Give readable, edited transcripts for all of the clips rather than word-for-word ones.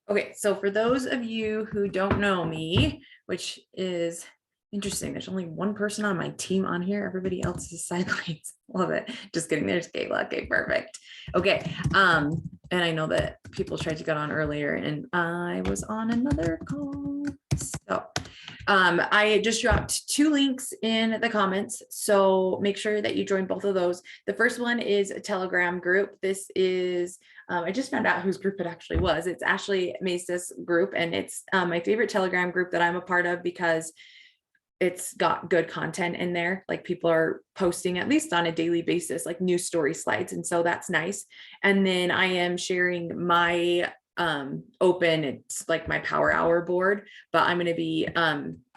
Okay, so for those of you who don't know me, which is interesting, there's only one person on my team on here. Everybody else is sidelines. Love it. Just kidding. There's Kayla. Okay, perfect. Okay. And I know that people tried to get on earlier and I was on another call. So I just dropped 2 links in the comments. So make sure that you join both of those. The first one is a Telegram group. This is I just found out whose group it actually was. It's Ashley Mesa's group, and it's my favorite Telegram group that I'm a part of because it's got good content in there. Like people are posting at least on a daily basis, like new story slides. And so that's nice. And then I am sharing my open, it's like my power hour board, but I'm going to be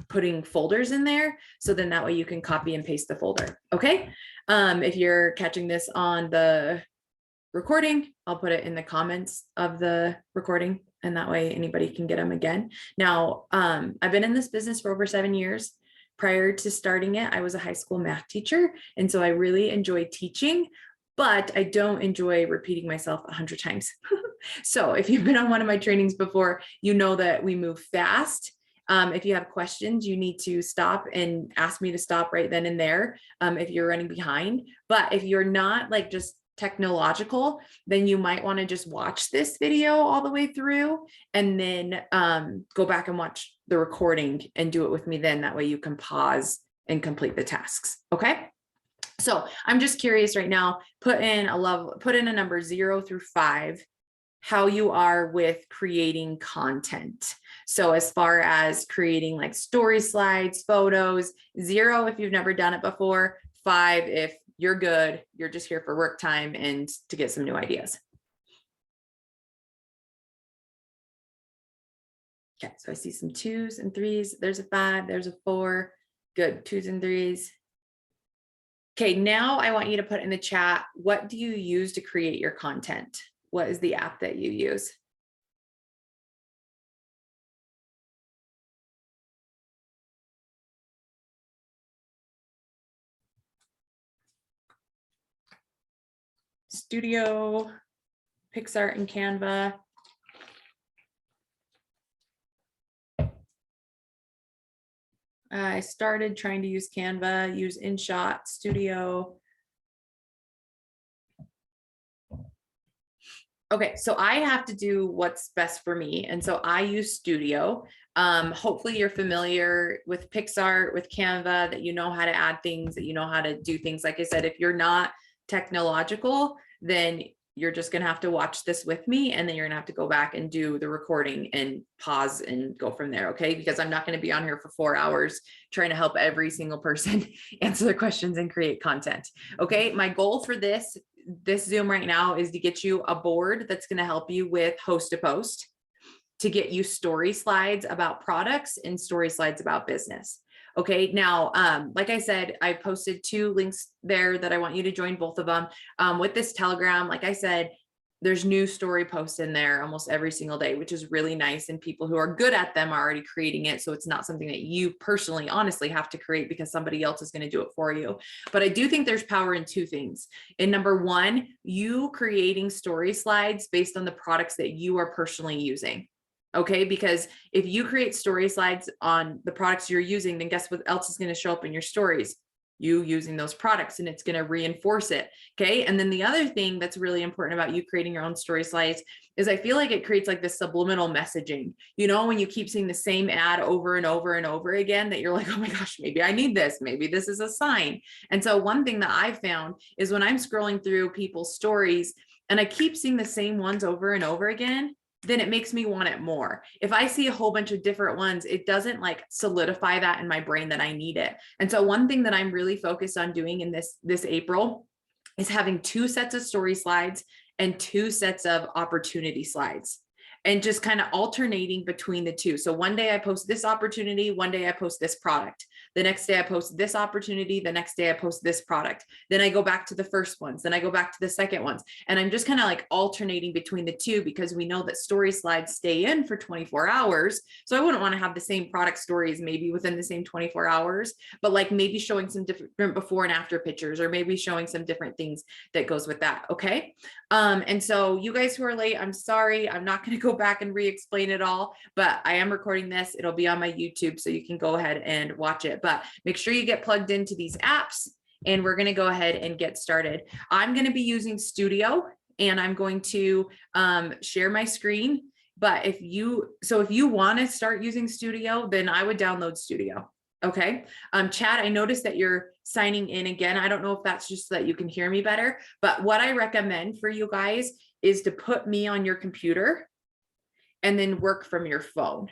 putting folders in there. So then that way you can copy and paste the folder. Okay. If you're catching this on the recording, I'll put it in the comments of the recording, and that way anybody can get them again. Now, I've been in this business for over 7 years. Prior to starting it, I was a high school math teacher, and so I really enjoy teaching, but I don't enjoy repeating myself 100 times. So if you've been on one of my trainings before, you know that we move fast. If you have questions, you need to stop and ask me to stop right then and there if you're running behind. But if you're not like just technological, then you might want to just watch this video all the way through and then go back and watch the recording and do it with me then. That way you can pause and complete the tasks. Okay. So I'm just curious right now, put in a number 0 through 5, how you are with creating content. So as far as creating like story slides, photos, 0 if you've never done it before, 5 if you're good, you're just here for work time and to get some new ideas. Okay, so I see some 2s and 3s. There's a 5, there's a 4. Good, 2s and 3s. Okay, now I want you to put in the chat, what do you use to create your content? What is the app that you use? Studio, Pixar, and Canva. I started trying to use Canva, use InShot, Studio. Okay, so I have to do what's best for me. And so I use Studio. Hopefully you're familiar with Pixar, with Canva, that you know how to add things, that you know how to do things. Like I said, if you're not technological, then you're just going to have to watch this with me, and then you're going to have to go back and do the recording and pause and go from there. Okay, because I'm not going to be on here for 4 hours trying to help every single person answer their questions and create content. Okay, my goal for this Zoom right now is to get you a board that's going to help you with host to post, to get you story slides about products and story slides about business. Okay, now, like I said, I posted 2 links there that I want you to join both of them. With this Telegram, like I said, there's new story posts in there almost every single day, which is really nice. And people who are good at them are already creating it. So it's not something that you personally, honestly have to create because somebody else is going to do it for you. But I do think there's power in 2 things. In number 1, you creating story slides based on the products that you are personally using. Okay, because if you create story slides on the products you're using, then guess what else is going to show up in your stories? You using those products, and it's going to reinforce it. Okay. And then the other thing that's really important about you creating your own story slides is I feel like it creates like this subliminal messaging, you know, when you keep seeing the same ad over and over and over again, that you're like, oh my gosh, maybe I need this. Maybe this is a sign. And so one thing that I've found is when I'm scrolling through people's stories and I keep seeing the same ones over and over again, then it makes me want it more. If I see a whole bunch of different ones, it doesn't like solidify that in my brain that I need it. And so one thing that I'm really focused on doing in this April is having 2 sets of story slides and 2 sets of opportunity slides, and just kind of alternating between the 2. So one day I post this opportunity, one day I post this product. The next day I post this opportunity. The next day I post this product. Then I go back to the first ones. Then I go back to the second ones. And I'm just kind of like alternating between the two because we know that story slides stay in for 24 hours. So I wouldn't want to have the same product stories maybe within the same 24 hours, but like maybe showing some different before and after pictures, or maybe showing some different things that goes with that. Okay. And so you guys who are late, I'm sorry. I'm not going to go back and re-explain it all, but I am recording this. It'll be on my YouTube, so you can go ahead and watch it, but make sure you get plugged into these apps, and we're going to go ahead and get started. I'm going to be using Studio, and I'm going to share my screen. But if you want to start using Studio, then I would download Studio. Okay. Chad, I noticed that you're signing in again. I don't know if that's just so that you can hear me better, but what I recommend for you guys is to put me on your computer and then work from your phone.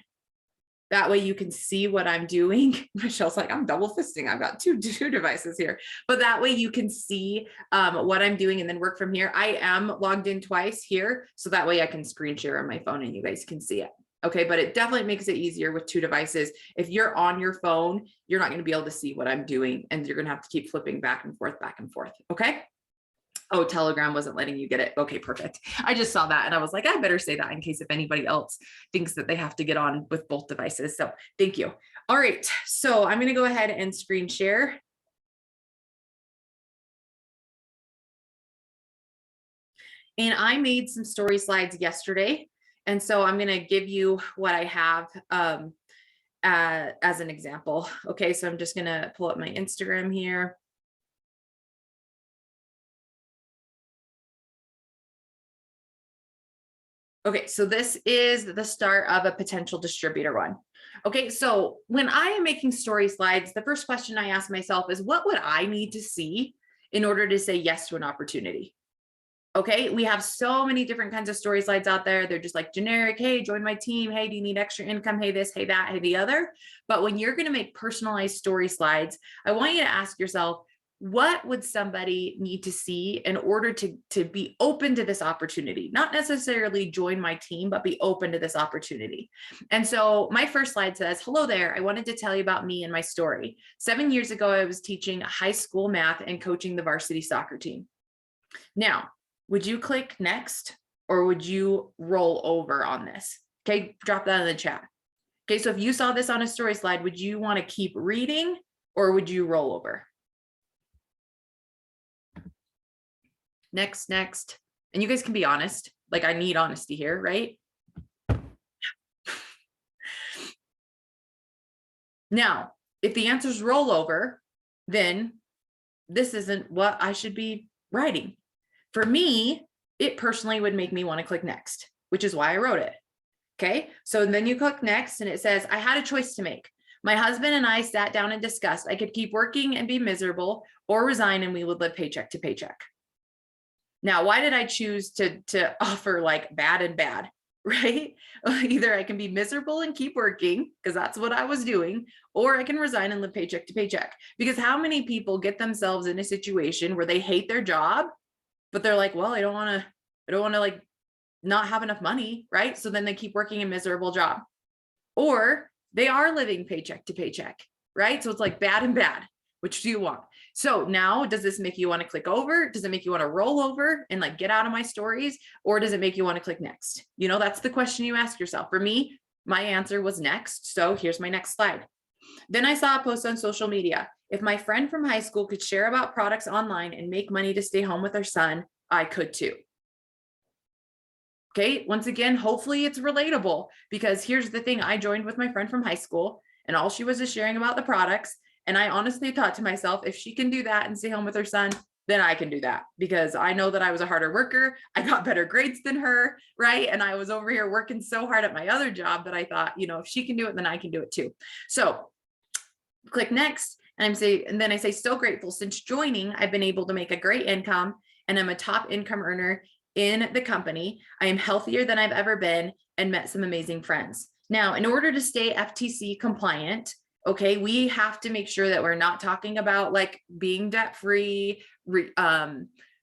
That way you can see what I'm doing. Michelle's like, I'm double fisting. I've got two devices here, but that way you can see what I'm doing and then work from here. I am logged in twice here, so that way I can screen share on my phone and you guys can see it. Okay, but it definitely makes it easier with two devices. If you're on your phone, you're not going to be able to see what I'm doing, and you're going to have to keep flipping back and forth, okay? Oh, Telegram wasn't letting you get it. Okay, perfect. I just saw that and I was like, I better say that in case if anybody else thinks that they have to get on with both devices. So thank you. All right, so I'm going to go ahead and screen share. And I made some story slides yesterday. And so I'm going to give you what I have as an example. Okay, so I'm just going to pull up my Instagram here. Okay, so this is the start of a potential distributor one. Okay, so when I am making story slides, the first question I ask myself is, what would I need to see in order to say yes to an opportunity? Okay, we have so many different kinds of story slides out there. They're just like generic, hey, join my team. Hey, do you need extra income? Hey, this, hey, that, hey, the other. But when you're going to make personalized story slides, I want you to ask yourself, what would somebody need to see in order to be open to this opportunity? Not necessarily join my team, but be open to this opportunity. And so my first slide says, hello there. I wanted to tell you about me and my story. 7 years ago, I was teaching high school math and coaching the varsity soccer team. Now, would you click next, or would you roll over on this? Okay, drop that in the chat. Okay, so if you saw this on a story slide, would you want to keep reading, or would you roll over? Next. And you guys can be honest. Like, I need honesty here, right? Now, if the answer is roll over, then this isn't what I should be writing. For me, it personally would make me want to click next, which is why I wrote it. Okay, so then you click next and it says, I had a choice to make. My husband and I sat down and discussed I could keep working and be miserable, or resign and we would live paycheck to paycheck. Now, why did I choose to offer like bad and bad, right? Either I can be miserable and keep working, because that's what I was doing, or I can resign and live paycheck to paycheck. Because how many people get themselves in a situation where they hate their job, but they're like, well, I don't want to like not have enough money, right? So then they keep working a miserable job, or they are living paycheck to paycheck, right? So it's like bad and bad. Which do you want? So now, does this make you want to click over? Does it make you want to roll over and like get out of my stories? Or does it make you want to click next? You know, that's the question you ask yourself. For me, my answer was next. So here's my next slide. Then I saw a post on social media. If my friend from high school could share about products online and make money to stay home with her son, I could too. Okay, once again, hopefully it's relatable, because here's the thing. I joined with my friend from high school and all she was is sharing about the products. And I honestly thought to myself, if she can do that and stay home with her son, then I can do that, because I know that I was a harder worker. I got better grades than her, right? And I was over here working so hard at my other job that I thought, you know, if she can do it, then I can do it too. So click next. And then I say, so grateful. Since joining, I've been able to make a great income, and I'm a top income earner in the company. I am healthier than I've ever been and met some amazing friends. Now, in order to stay FTC compliant, okay, we have to make sure that we're not talking about like being debt free,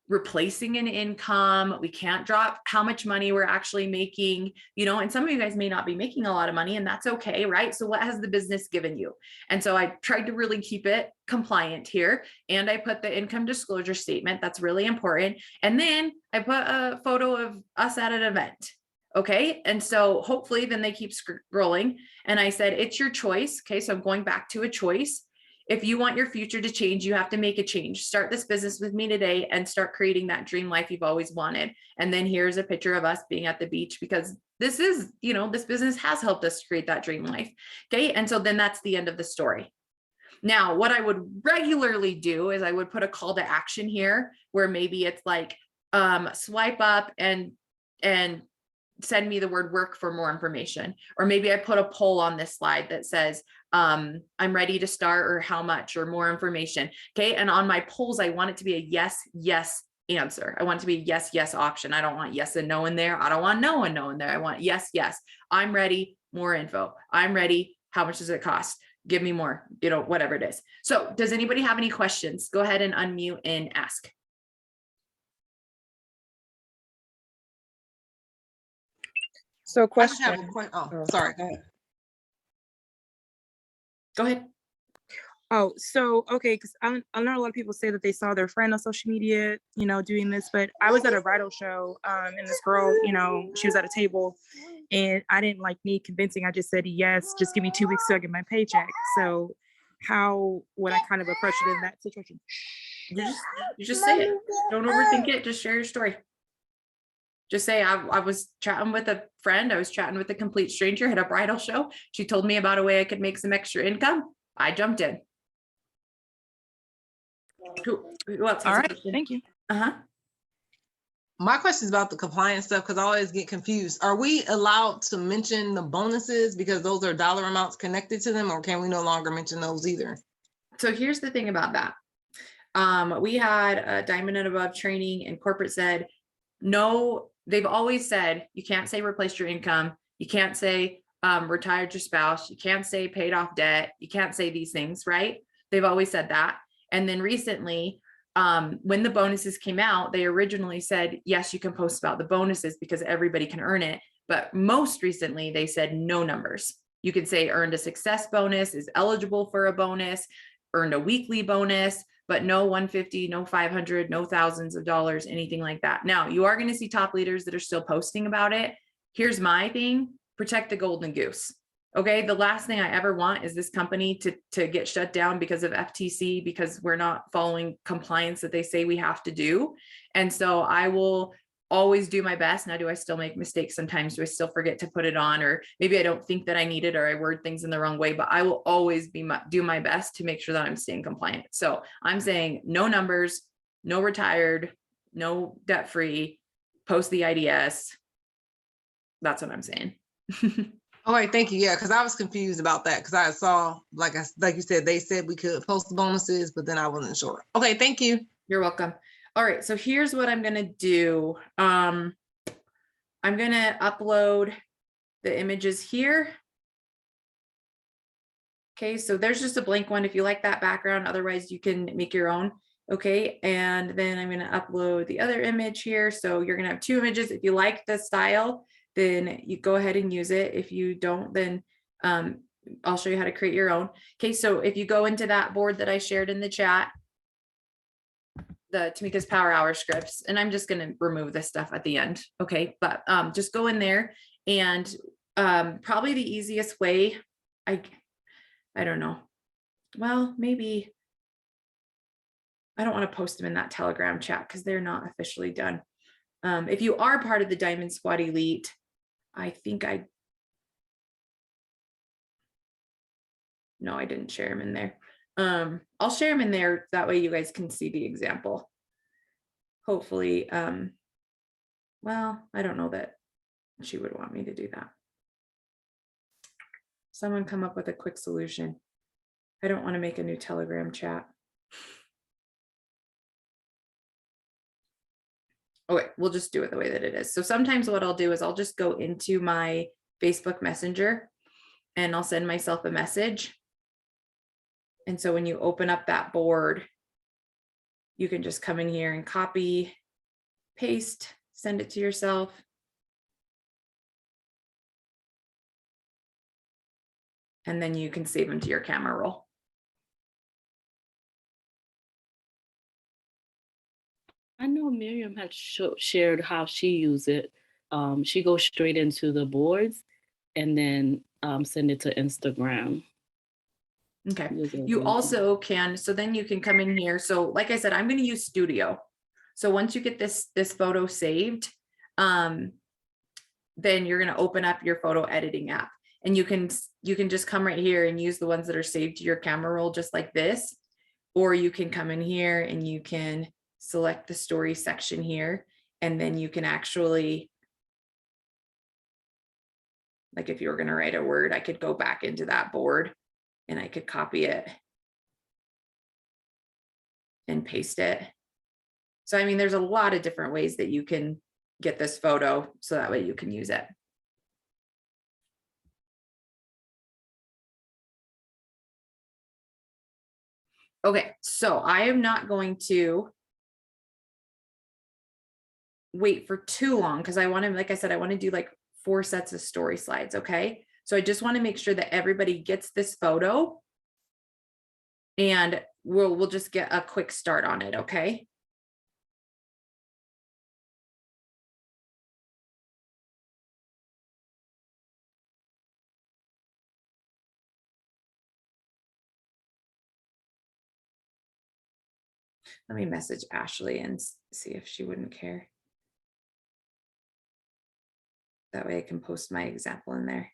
replacing an income. We can't drop how much money we're actually making, and some of you guys may not be making a lot of money, and that's okay, right? So what has the business given you? And so I tried to really keep it compliant here. And I put the income disclosure statement. That's really important. And then I put a photo of us at an event. Okay. And so hopefully then they keep scrolling. And I said, it's your choice. Okay. So I'm going back to a choice. If you want your future to change, you have to make a change. Start this business with me today and start creating that dream life you've always wanted. And then here's a picture of us being at the beach, because this is, this business has helped us create that dream life. Okay. And so then that's the end of the story. Now, what I would regularly do is I would put a call to action here where maybe it's like, swipe up and send me the word work for more information. Or maybe I put a poll on this slide that says, I'm ready to start, or how much, or more information. Okay. And on my polls, I want it to be a yes, yes answer. I want it to be a yes, yes option. I don't want yes and no in there. I don't want no and no in there. I want yes, yes. I'm ready. More info. I'm ready. How much does it cost? Give me more, whatever it is. So does anybody have any questions? Go ahead and unmute and ask. So question. I have a question. Oh, sorry. Go ahead. Go ahead. Oh, so, okay, because I know a lot of people say that they saw their friend on social media, doing this, but I was at a bridal show, and this girl, she was at a table, and I didn't need convincing. I just said, yes, just give me 2 weeks so I get my paycheck. So how would I kind of approach it in that situation? You just say it. Don't overthink it. Just share your story. Just say, I was chatting with a friend. I was chatting with a complete stranger at a bridal show. She told me about a way I could make some extra income. I jumped in. Who else has All a right, question? thank you. My question is about the compliance stuff, because I always get confused. Are we allowed to mention the bonuses because those are dollar amounts connected to them, or can we no longer mention those either? So here's the thing about that. We had a diamond and above training, and corporate said, no, they've always said, you can't say replace your income. You can't say retired your spouse. You can't say paid off debt. You can't say these things, right? They've always said that. And then recently, when the bonuses came out, they originally said, yes, you can post about the bonuses because everybody can earn it. But most recently, they said no numbers. You could say earned a success bonus, is eligible for a bonus, earned a weekly bonus, but no 150, no 500, no thousands of dollars, anything like that. Now, you are going to see top leaders that are still posting about it. Here's my thing: protect the golden goose. Okay, the last thing I ever want is this company to get shut down because of FTC, because we're not following compliance that they say we have to do. And so I will always do my best. Now, do I still make mistakes sometimes? Do I still forget to put it on? Or maybe I don't think that I need it, or I word things in the wrong way, but I will always do my best to make sure that I'm staying compliant. So I'm saying no numbers, no retired, no debt-free, post the IDS. That's what I'm saying. All right, thank you. Yeah, because I was confused about that, because I saw, like you said, they said we could post the bonuses, but then I wasn't sure. Okay, thank you. You're welcome. All right, so here's what I'm gonna do. I'm gonna upload the images here. Okay, so there's just a blank one if you like that background. Otherwise, you can make your own. Okay, and then I'm gonna upload the other image here. So you're gonna have 2 images. If you like the style, then you go ahead and use it. If you don't, then I'll show you how to create your own. Okay, so if you go into that board that I shared in the chat, the Tamika's Power Hour scripts, and I'm just going to remove this stuff at the end. Okay, but just go in there, and probably the easiest way, I don't know. Well, maybe I don't want to post them in that Telegram chat because they're not officially done. If you are part of the Diamond Squad Elite, I think no, I didn't share them in there. I'll share them in there. That way you guys can see the example. Hopefully, well, I don't know that she would want me to do that. Someone come up with a quick solution. I don't want to make a new Telegram chat. Okay, we'll just do it the way that it is. So sometimes what I'll do is I'll just go into my Facebook Messenger and I'll send myself a message. And so when you open up that board, you can just come in here and copy, paste, send it to yourself. And then you can save them to your camera roll. I know Miriam had shared how she used it. She goes straight into the boards and then send it to Instagram. Okay. You also can, so then you can come in here. So like I said, I'm going to use Studio. So once you get this photo saved, then you're going to open up your photo editing app, and you can just come right here and use the ones that are saved to your camera roll just like this. Or you can come in here and you can select the story section here, and then you can actually, like if you were going to write a word, I could go back into that board and I could copy it and paste it. So, I mean, there's a lot of different ways that you can get this photo so that way you can use it. Okay, so I am not going to wait for too long because I want to, like I said, I want to do like 4 sets of story slides. Okay, so I just want to make sure that everybody gets this photo, and we'll just get a quick start on it. Okay. Let me message Ashley and see if she wouldn't care. That way I can post my example in there.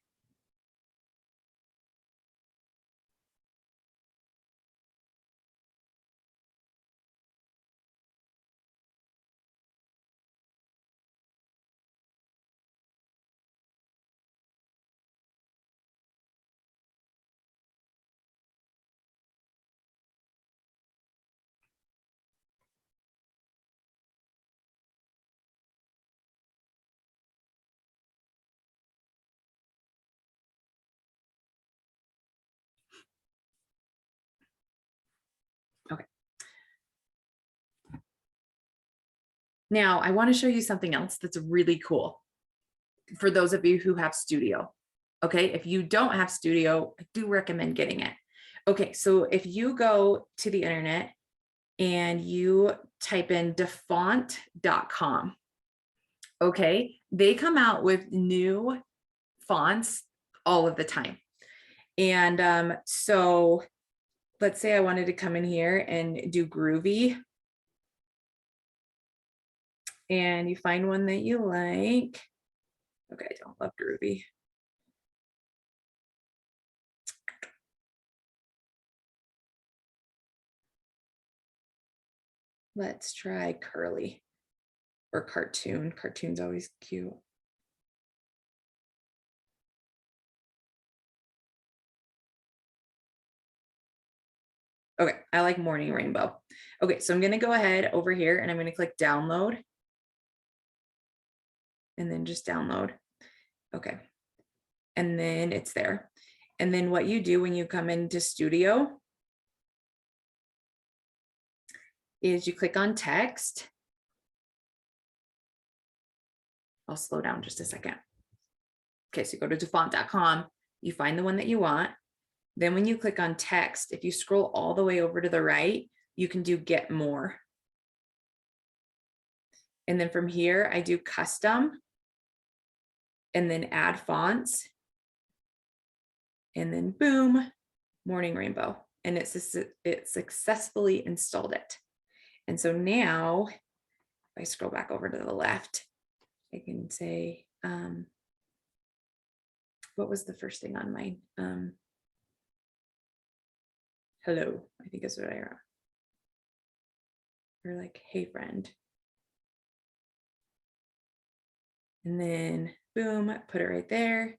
Okay. Now I want to show you something else that's really cool for those of you who have Studio. Okay, if you don't have Studio, I do recommend getting it. Okay, so if you go to the internet and you type in defont.com, okay, they come out with new fonts all of the time. And so let's say I wanted to come in here and do Groovy, and you find one that you like. Okay, I don't love Groovy. Let's try Curly or Cartoon. Cartoon's always cute. Okay, I like Morning Rainbow. Okay, so I'm going to go ahead over here and I'm going to click download. And then just download. Okay. And then it's there. And then what you do when you come into Studio is you click on text. I'll slow down just a second. Okay, so you go to defont.com, you find the one that you want. Then when you click on text, if you scroll all the way over to the right, you can do get more. And then from here, I do custom and then add fonts. And then boom, Morning Rainbow. And it successfully installed it. And so now, if I scroll back over to the left, I can say, what was the first thing on mine? Hello, I think is what I wrote. Or like, hey friend. And then boom, put it right there.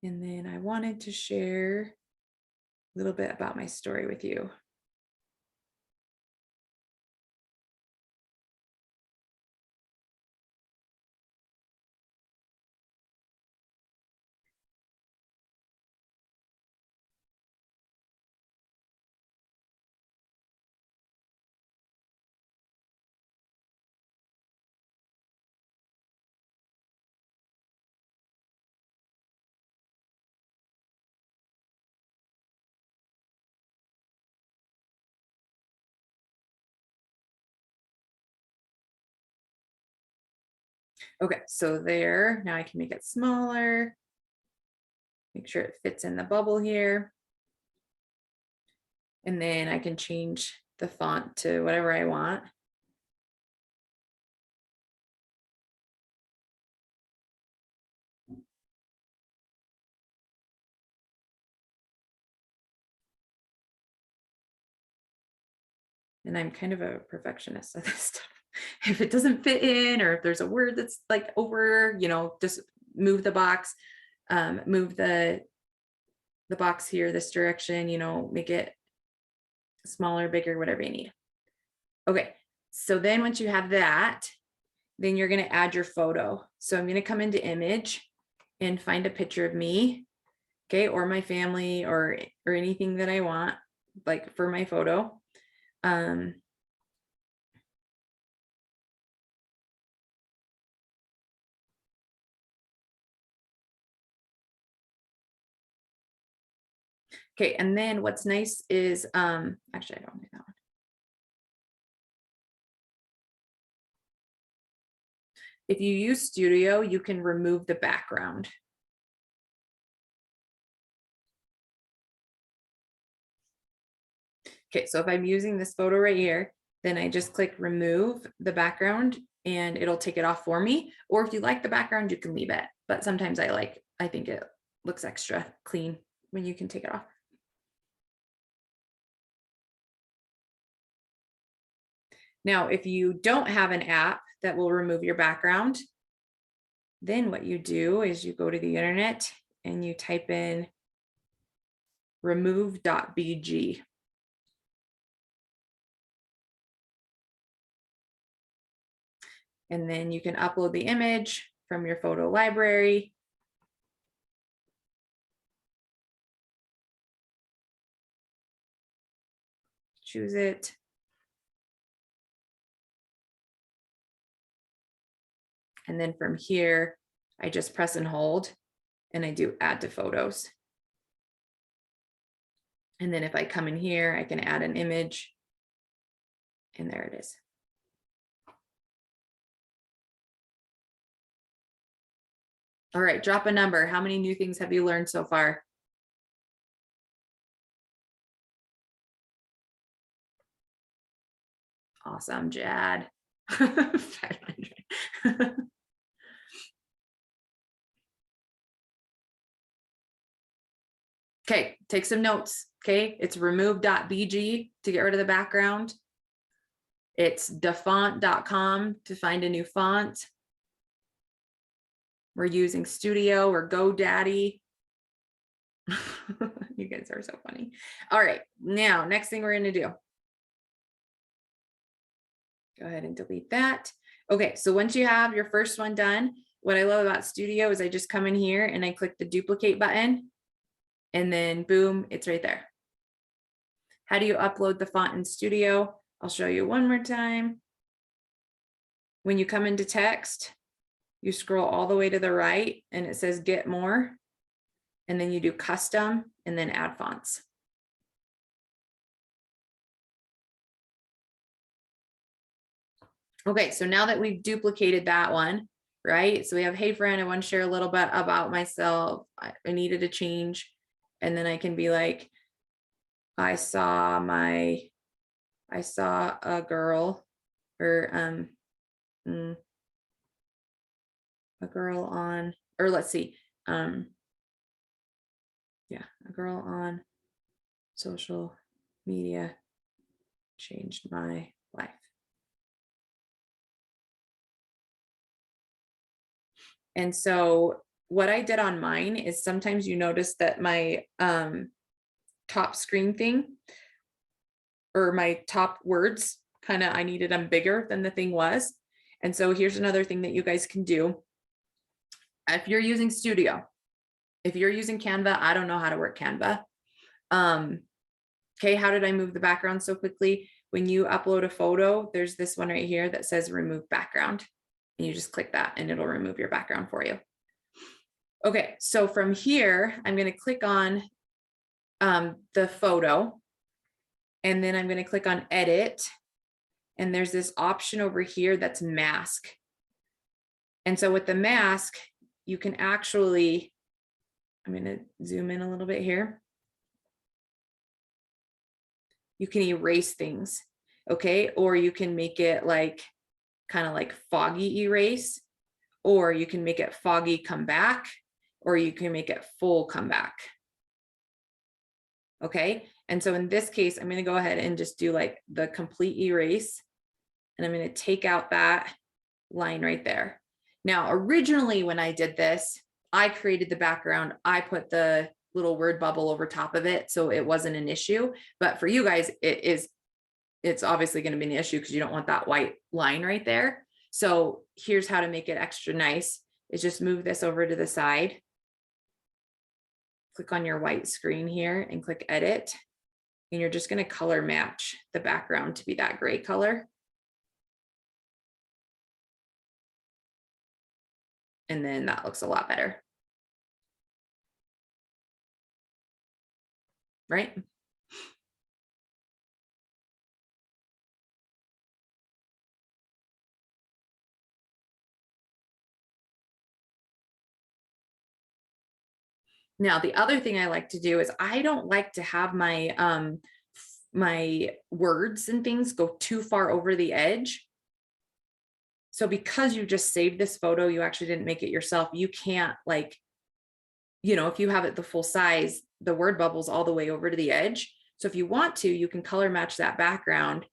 And then I wanted to share a little bit about my story with you. Okay, so there, now I can make it smaller. Make sure it fits in the bubble here. And then I can change the font to whatever I want. And I'm kind of a perfectionist at this stuff. If it doesn't fit in, or if there's a word that's like over, you know, just move the box, move the box here, this direction, you know, make it smaller, bigger, whatever you need. Okay, so then once you have that, then you're going to add your photo. So I'm going to come into image and find a picture of me, okay, or my family, or anything that I want, like for my photo. Okay, and then what's nice is, actually, I don't need that one. If you use Studio, you can remove the background. Okay, so if I'm using this photo right here, then I just click remove the background and it'll take it off for me. Or if you like the background, you can leave it. But sometimes I think it looks extra clean when you can take it off. Now, if you don't have an app that will remove your background, then what you do is you go to the internet and you type in remove.bg. And then you can upload the image from your photo library. Choose it. And then from here, I just press and hold and I do add to photos. And then if I come in here, I can add an image and there it is. All right, drop a number. How many new things have you learned so far? Awesome, Jad. 500. Okay, take some notes. Okay, it's remove.bg to get rid of the background. It's dafont.com to find a new font. We're using Studio or GoDaddy. You guys are so funny. All right, now next thing we're going to do. Go ahead and delete that. Okay, so once you have your first one done, what I love about Studio is I just come in here and I click the duplicate button and then boom, it's right there. How do you upload the font in Studio? I'll show you one more time. When you come into text, you scroll all the way to the right and it says get more. And then you do custom and then add fonts. Okay, so now that we've duplicated that one, right? So we have, hey friend, I want to share a little bit about myself. I needed a change. And then I can be like, I saw a girl, or a girl on, or let's see, yeah, a girl on social media changed my life. And so what I did on mine is sometimes you notice that my top screen thing or my top words I needed them bigger than the thing was. And so here's another thing that you guys can do. If you're using Studio, if you're using Canva, I don't know how to work Canva. Okay, how did I move the background so quickly? When you upload a photo, there's this one right here that says remove background. And you just click that and it'll remove your background for you. Okay, so from here, I'm going to click on the photo and then I'm going to click on edit. And there's this option over here that's mask. And so with the mask, you can actually, I'm going to zoom in a little bit here. You can erase things, okay? Or you can make it like kind of like foggy erase, or you can make it foggy come back, or you can make it full come back. Okay, and so in this case, I'm going to go ahead and just do like the complete erase, and I'm going to take out that line right there. Now, originally when I did this, I created the background. I put the little word bubble over top of it, so it wasn't an issue. But for you guys, it's obviously going to be an issue because you don't want that white line right there. So here's how to make it extra nice, is just move this over to the side. Click on your white screen here and click edit. And you're just going to color match the background to be that gray color. And then that looks a lot better. Right? Now, the other thing I like to do is I don't like to have my my words and things go too far over the edge. So because you just saved this photo, you actually didn't make it yourself. You can't, like, you know, if you have it the full size, the word bubbles all the way over to the edge. So if you want to, you can color match that background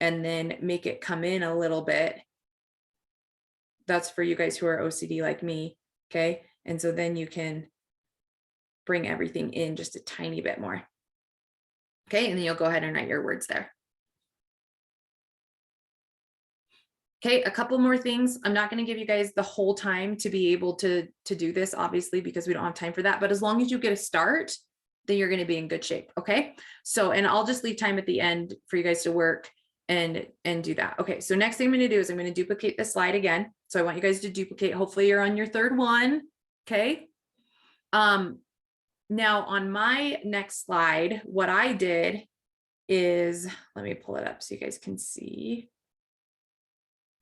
and then make it come in a little bit. That's for you guys who are OCD like me. Okay. And so then you can bring everything in just a tiny bit more. Okay, and then you'll go ahead and write your words there. Okay, a couple more things. I'm not going to give you guys the whole time to be able to do this, obviously, because we don't have time for that. But as long as you get a start, then you're going to be in good shape. Okay, so, and I'll just leave time at the end for you guys to work and do that. Okay, so next thing I'm going to do is I'm going to duplicate this slide again. So I want you guys to duplicate. Hopefully you're on your third one. Okay. Now on my next slide, what I did is, let me pull it up so you guys can see,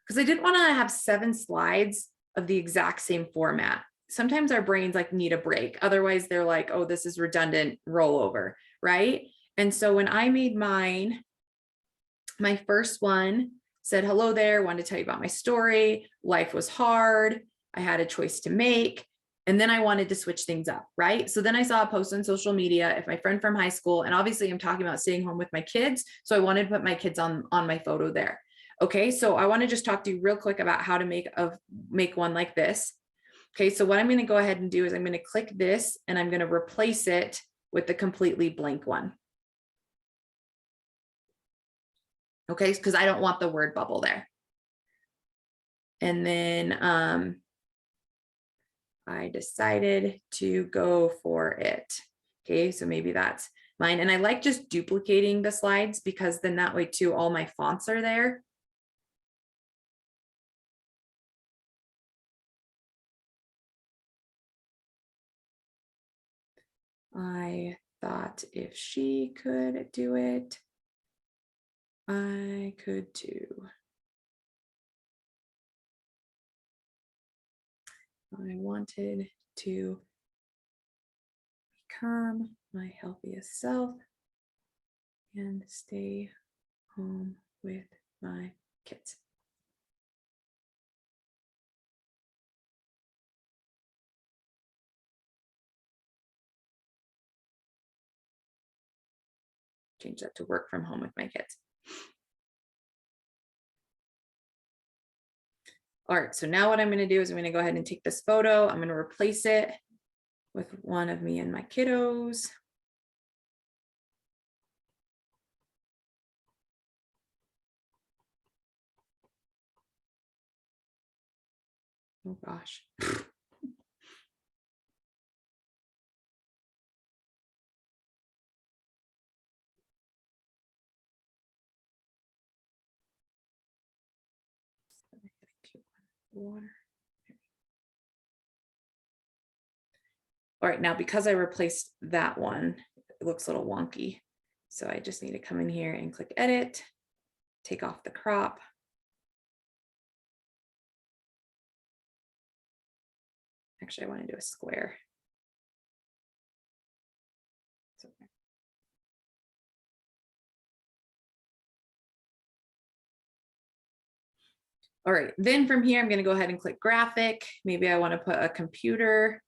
because I didn't want to have 7 slides of the exact same format. Sometimes our brains like need a break. Otherwise they're like, oh, this is redundant, roll over, right? And so when I made mine, my first one said, hello there, wanted to tell you about my story. Life was hard. I had a choice to make. And then I wanted to switch things up, right? So then I saw a post on social media, if my friend from high school, and obviously I'm talking about staying home with my kids. So I wanted to put my kids on my photo there. Okay, so I want to just talk to you real quick about how to make one like this. Okay, so what I'm going to go ahead and do is I'm going to click this and I'm going to replace it with the completely blank one. Okay, because I don't want the word bubble there. And then I decided to go for it. Okay, so maybe that's mine. And I like just duplicating the slides because then that way too, all my fonts are there. I thought if she could do it, I could too. I wanted to become my healthiest self and stay home with my kids. Change that to work from home with my kids. All right, so now what I'm going to do is I'm going to go ahead and take this photo. I'm going to replace it with one of me and my kiddos. Oh gosh. Water. All right, now because I replaced that one, it looks a little wonky. So I just need to come in here and click edit, take off the crop. Actually, I want to do a square. Okay. All right, then from here, I'm going to go ahead and click graphic. Maybe I want to put a computer.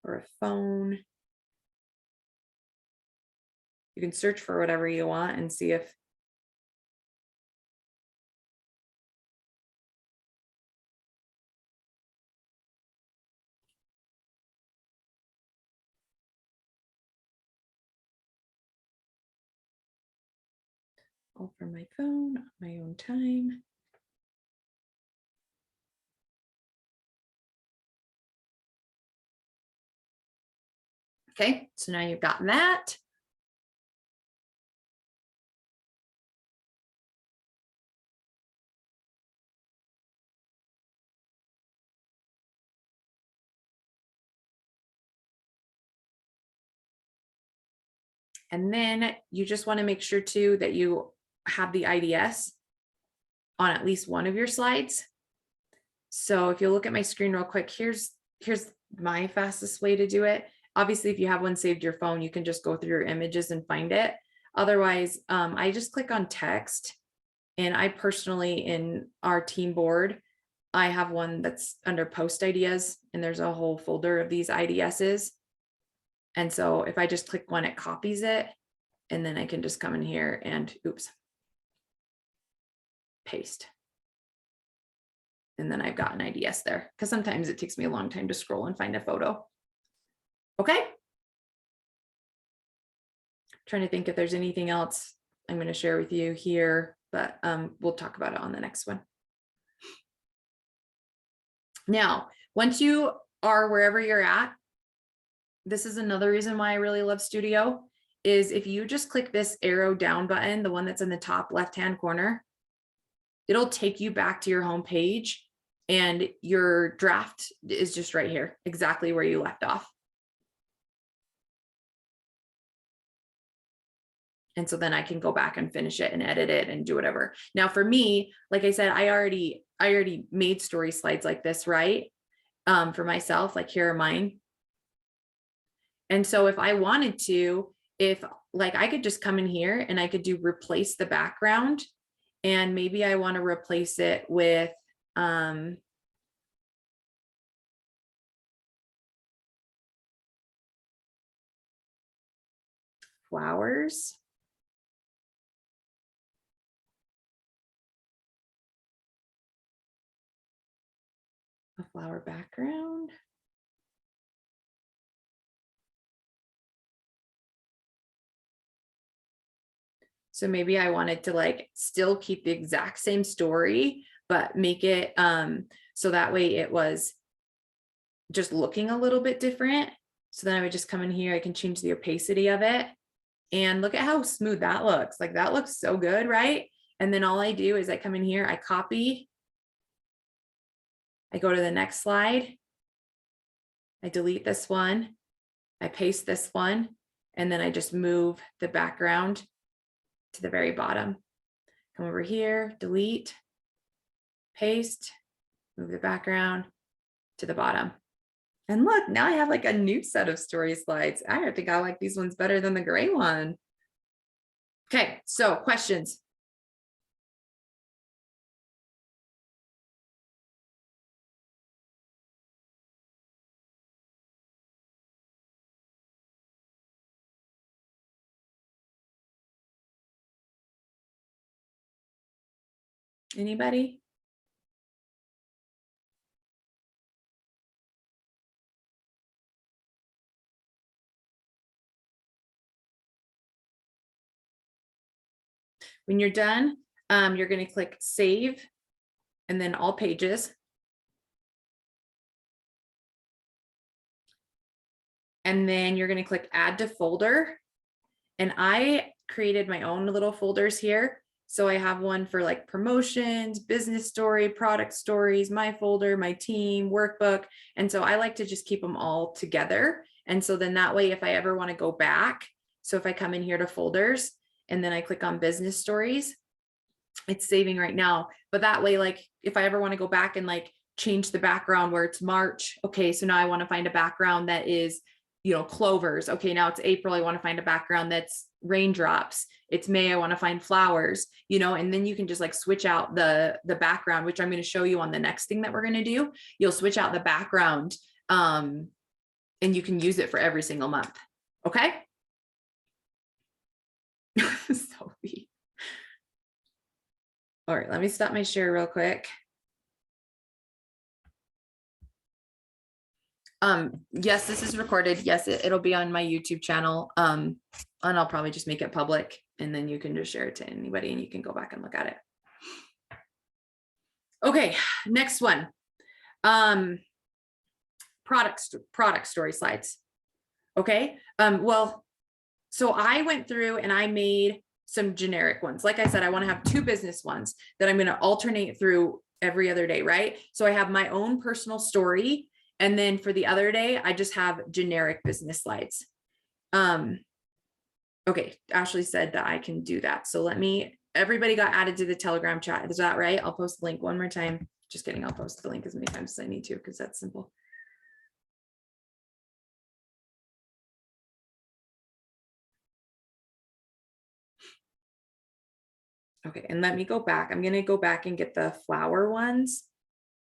Or a phone. You can search for whatever you want and see if all from my phone on my own time. Okay, so now you've got that. And then you just want to make sure too that you have the IDS on at least one of your slides. So if you look at my screen real quick, here's my fastest way to do it. Obviously, if you have one saved to your phone, you can just go through your images and find it. Otherwise, I just click on text. And I personally, in our team board, I have one that's under post ideas, and there's a whole folder of these IDSs. And so if I just click one, it copies it. And then I can just come in here and oops, paste. And then I've got an IDS there, because sometimes it takes me a long time to scroll and find a photo. Okay. Trying to think if there's anything else I'm going to share with you here, but we'll talk about it on the next one. Now, once you are wherever you're at, this is another reason why I really love Studio, is if you just click this arrow down button, the one that's in the top left-hand corner, it'll take you back to your home page, and your draft is just right here, exactly where you left off. And so then I can go back and finish it and edit it and do whatever. Now for me, like I said, I already made story slides like this, right? For myself, like here are mine. And so if I wanted to, I could just come in here and I could do replace the background, and maybe I want to replace it with flowers. A flower background. So maybe I wanted to still keep the exact same story, but make it so that way it was just looking a little bit different. So then I would just come in here, I can change the opacity of it, and look at how smooth that looks. Like that looks so good, right? And then all I do is I come in here, I copy, I go to the next slide, I delete this one, I paste this one, and then I just move the background to the very bottom. Come over here, delete, paste, move the background to the bottom. And look, now I have like a new set of story slides. I think I like these ones better than the gray one. Okay, so questions. Anybody? When you're done, you're going to click save and then all pages. And then you're going to click add to folder. And I created my own little folders here. So I have one for like promotions, business story, product stories, my folder, my team, workbook. And so I like to just keep them all together. And so then that way, if I ever want to go back, so if I come in here to folders and then I click on business stories, it's saving right now. But that way, like if I ever want to go back and like change the background where it's March, okay, so now I want to find a background that is, you know, clovers. Okay, now it's April, I want to find a background that's raindrops. It's May, I want to find flowers, you know, and then you can just like switch out the background, which I'm going to show you on the next thing that we're going to do. You'll switch out the background, and you can use it for every single month. Okay. Sophie. All right, let me stop my share real quick. Yes, this is recorded. Yes, it'll be on my YouTube channel. And I'll probably just make it public, and then you can just share it to anybody and you can go back and look at it. Okay, next one. Product story slides. Okay. Well, so I went through and I made some generic ones. Like I said, I want to have 2 business ones that I'm going to alternate through every other day, right? So I have my own personal story, and then for the other day, I just have generic business slides. Okay, Ashley said that I can do that. So everybody got added to the Telegram chat. Is that right? I'll post the link one more time. Just kidding. I'll post the link as many times as I need to, because that's simple. Okay, and let me go back. I'm going to go back and get the flower ones,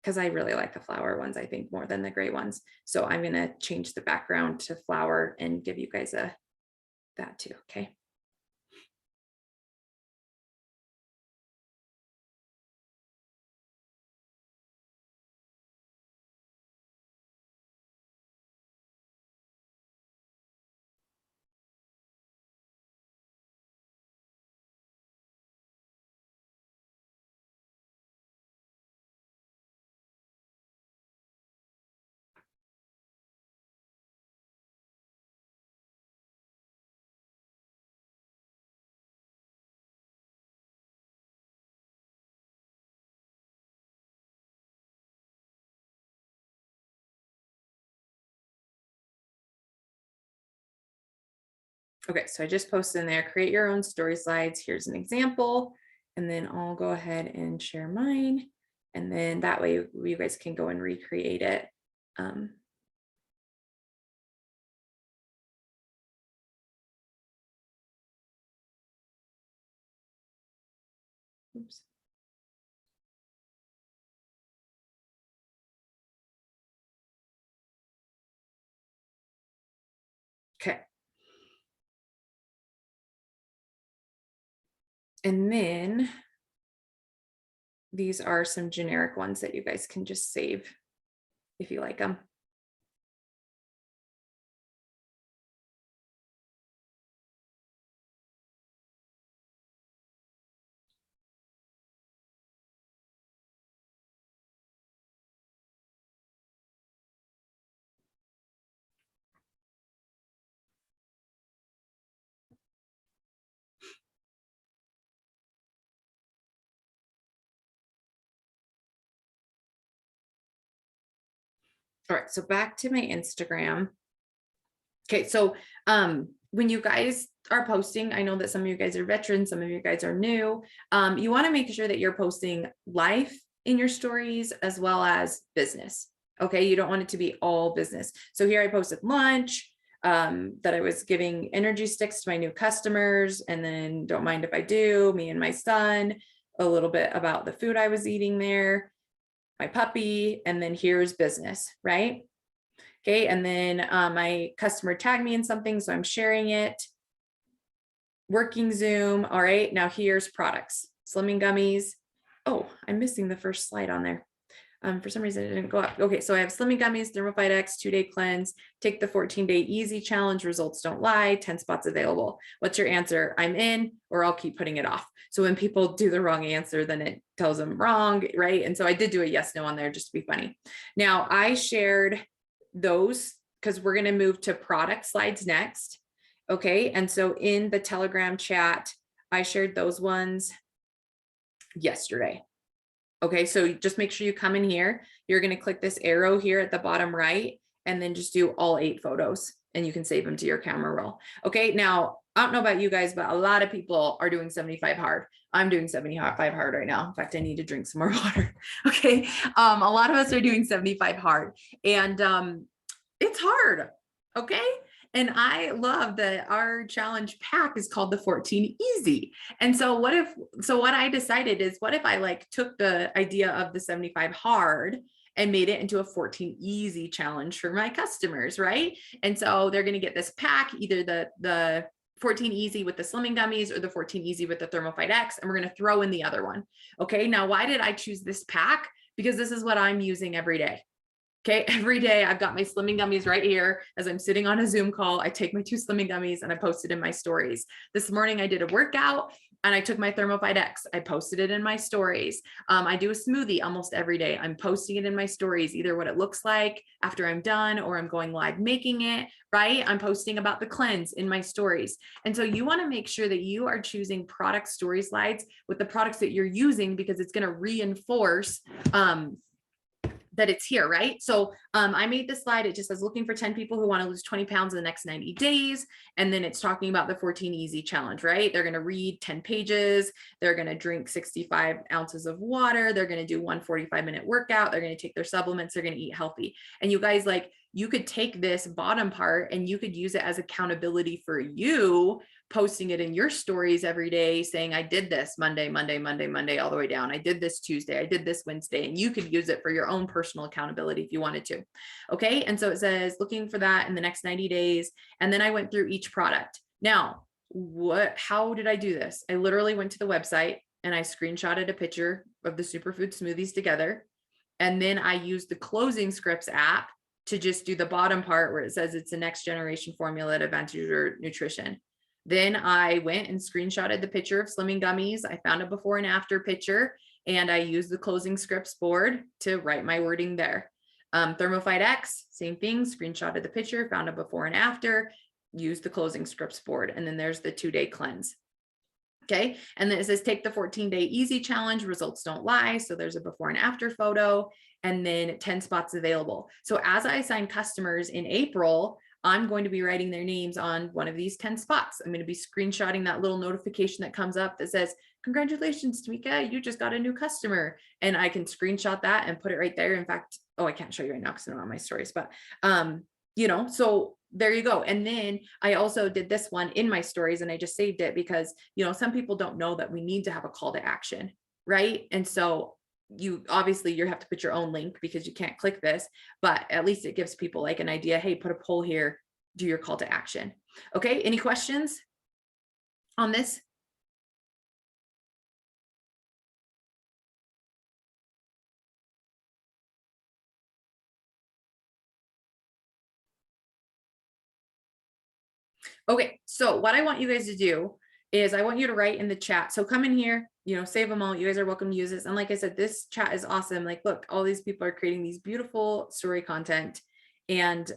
because I really like the flower ones, I think, more than the gray ones. So I'm going to change the background to flower and give you guys that too. Okay. Okay, so I just posted in there, create your own story slides. Here's an example, and then I'll go ahead and share mine. And then that way you guys can go and recreate it. Oops. Okay. And then these are some generic ones that you guys can just save if you like them. All right, so back to my Instagram. Okay, so when you guys are posting, I know that some of you guys are veterans, some of you guys are new. You want to make sure that you're posting life in your stories as well as business. Okay, you don't want it to be all business. So here I posted lunch, that I was giving energy sticks to my new customers, and then don't mind if I do, me and my son, a little bit about the food I was eating there, my puppy, and then here's business, right? Okay, and then my customer tagged me in something, so I'm sharing it. Working Zoom. All right, now here's products. Slimming gummies. Oh, I'm missing the first slide on there. For some reason it didn't go up. Okay, so I have Slimming gummies, Thermophyte X, 2-day cleanse, take the 14-day easy challenge, results don't lie, 10 spots available. What's your answer? I'm in, or I'll keep putting it off. So when people do the wrong answer, then it tells them wrong, right? And so I did do a yes, no on there just to be funny. Now I shared those because we're going to move to product slides next. Okay, and so in the Telegram chat, I shared those ones yesterday. Okay, so just make sure you come in here. You're going to click this arrow here at the bottom right, and then just do all 8 photos, and you can save them to your camera roll. Okay, now I don't know about you guys, but a lot of people are doing 75 hard. I'm doing 75 hard right now. In fact, I need to drink some more water. Okay. A lot of us are doing 75 hard, and it's hard. Okay. And I love that our challenge pack is called the 14 easy. And so what I decided is, what if I like took the idea of the 75 hard and made it into a 14 easy challenge for my customers, right? And so they're going to get this pack, either the 14 easy with the slimming gummies or the 14 easy with the Thermophyte X, and we're going to throw in the other one. Okay. Now, why did I choose this pack? Because this is what I'm using every day. Okay, every day I've got my slimming gummies right here. As I'm sitting on a Zoom call, I take my 2 slimming gummies and I post it in my stories. This morning I did a workout and I took my Thermophyte X. I posted it in my stories. I do a smoothie almost every day. I'm posting it in my stories, either what it looks like after I'm done or I'm going live making it, right? I'm posting about the cleanse in my stories. And so you want to make sure that you are choosing product story slides with the products that you're using, because it's going to reinforce that it's here, right? So I made this slide. It just says looking for 10 people who want to lose 20 pounds in the next 90 days. And then it's talking about the 14 easy challenge, right? They're going to read 10 pages. They're going to drink 65 ounces of water. They're going to do one 45-minute workout. They're going to take their supplements. They're going to eat healthy. And you guys, like, you could take this bottom part and you could use it as accountability for you, posting it in your stories every day, saying, I did this Monday, all the way down. I did this Tuesday. I did this Wednesday. And you could use it for your own personal accountability if you wanted to. Okay. And so it says looking for that in the next 90 days. And then I went through each product. Now, how did I do this? I literally went to the website and I screenshotted a picture of the superfood smoothies together. And then I used the Closing Scripts app to just do the bottom part where it says it's a next generation formula to advance your nutrition. Then I went and screenshotted the picture of slimming gummies. I found a before and after picture, and I used the Closing Scripts board to write my wording there. Thermophyte X, same thing, screenshotted the picture, found a before and after, used the Closing Scripts board. And then there's the 2-day cleanse. Okay. And then it says take the 14-day easy challenge, results don't lie. So there's a before and after photo, and then 10 spots available. So as I assign customers in April, I'm going to be writing their names on one of these 10 spots. I'm going to be screenshotting that little notification that comes up that says, congratulations, Tamika, you just got a new customer. And I can screenshot that and put it right there. In fact, I can't show you right now because I don't have my stories, but so there you go. And then I also did this one in my stories and I just saved it because, some people don't know that we need to have a call to action, right? And so you have to put your own link because you can't click this, but at least it gives people like an idea. Hey, put a poll here, do your call to action. Okay. Any questions on this? Okay. So what I want you guys to do is I want you to write in the chat. So come in here, save them all. You guys are welcome to use this. And like I said, this chat is awesome. Like, look, all these people are creating these beautiful story content, and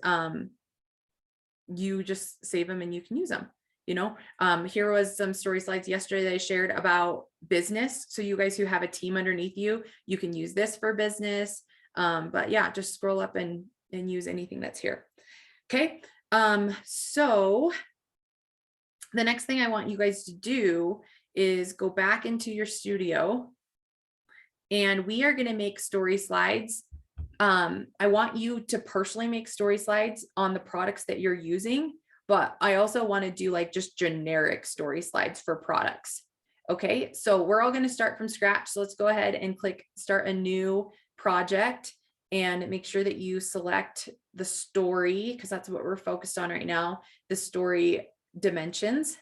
you just save them and you can use them. Here was some story slides yesterday that I shared about business. So you guys who have a team underneath you, you can use this for business. But yeah, just scroll up and use anything that's here. Okay. So the next thing I want you guys to do is go back into your studio, and we are going to make story slides. I want you to personally make story slides on the products that you're using, but I also want to do like just generic story slides for products. Okay, so we're all going to start from scratch. So let's go ahead and click start a new project and make sure that you select the story, because that's what we're focused on right now, the story dimensions.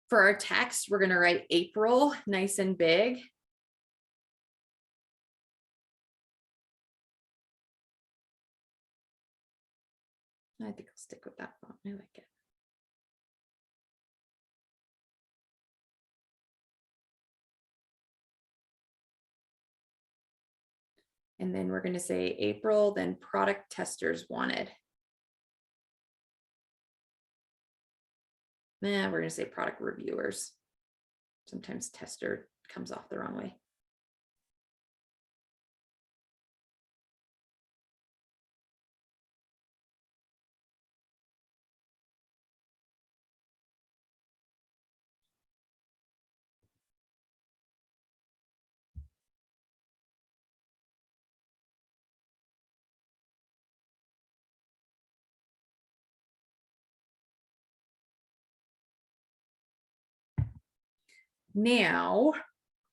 For our text, we're going to write April nice and big. I think I'll stick with that font. I like it. And then we're going to say April, then product testers wanted. We're going to say product reviewers. Sometimes tester comes off the wrong way. Now,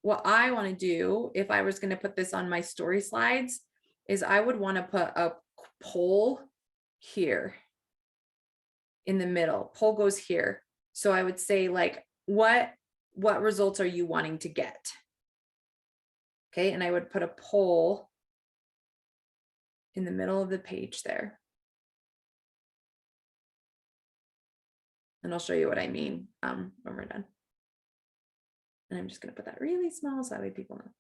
what I want to do, if I was going to put this on my story slides, is I would want to put a poll here in the middle. Poll goes here. So I would say like, what results are you wanting to get? Okay, and I would put a poll in the middle of the page there. And I'll show you what I mean when we're done. And I'm just going to put that really small so that way people know.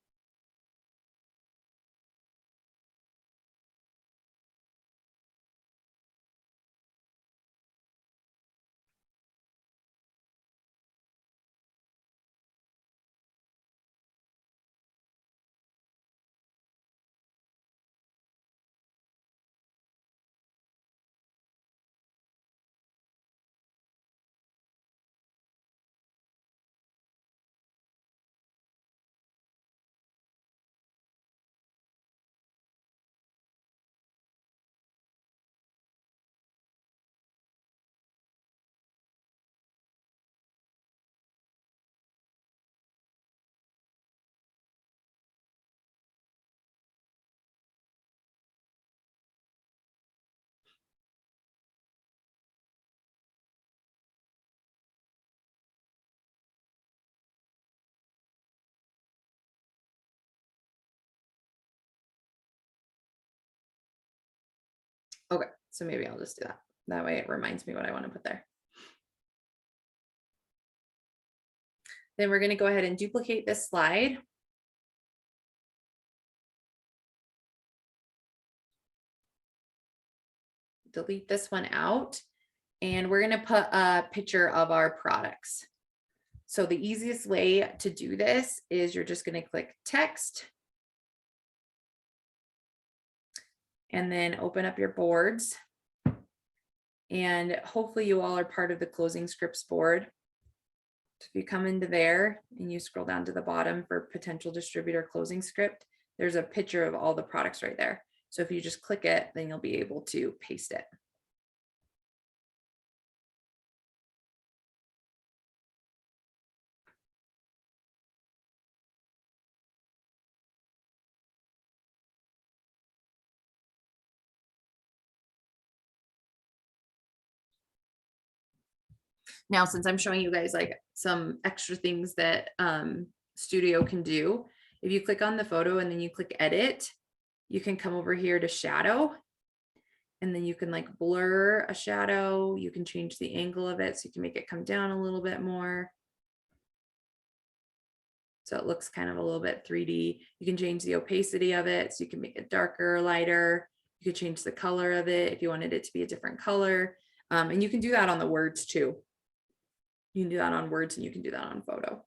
Okay, so maybe I'll just do that. That way it reminds me what I want to put there. Then we're going to go ahead and duplicate this slide. Delete this one out. And we're going to put a picture of our products. So the easiest way to do this is you're just going to click text. And then open up your boards. And hopefully you all are part of the closing scripts board. So if you come into there and you scroll down to the bottom for potential distributor closing script, there's a picture of all the products right there. So if you just click it, then you'll be able to paste it. Now, since I'm showing you guys like some extra things that Studio can do, if you click on the photo and then you click edit, you can come over here to shadow, and then you can like blur a shadow. You can change the angle of it so you can make it come down a little bit more. So it looks kind of a little bit 3D. You can change the opacity of it so you can make it darker, lighter. You could change the color of it if you wanted it to be a different color. And you can do that on the words too. You can do that on words and you can do that on photo.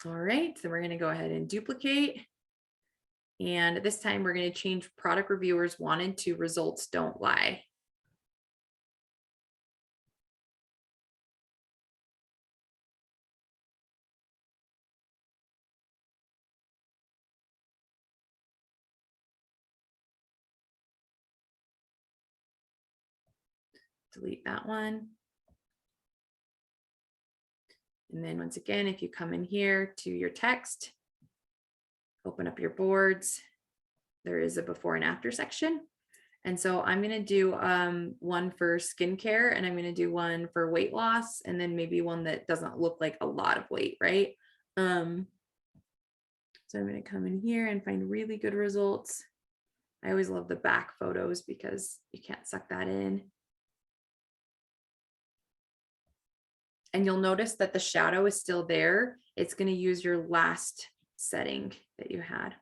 All right, so we're going to go ahead and duplicate. And this time we're going to change product reviewers wanted to results don't lie. Delete that one. And then once again, if you come in here to your text, open up your boards, there is a before and after section. And so I'm going to do one for skincare, and I'm going to do one for weight loss, and then maybe one that doesn't look like a lot of weight, right? So I'm going to come in here and find really good results. I always love the back photos because you can't suck that in. And you'll notice that the shadow is still there. It's going to use your last setting that you had.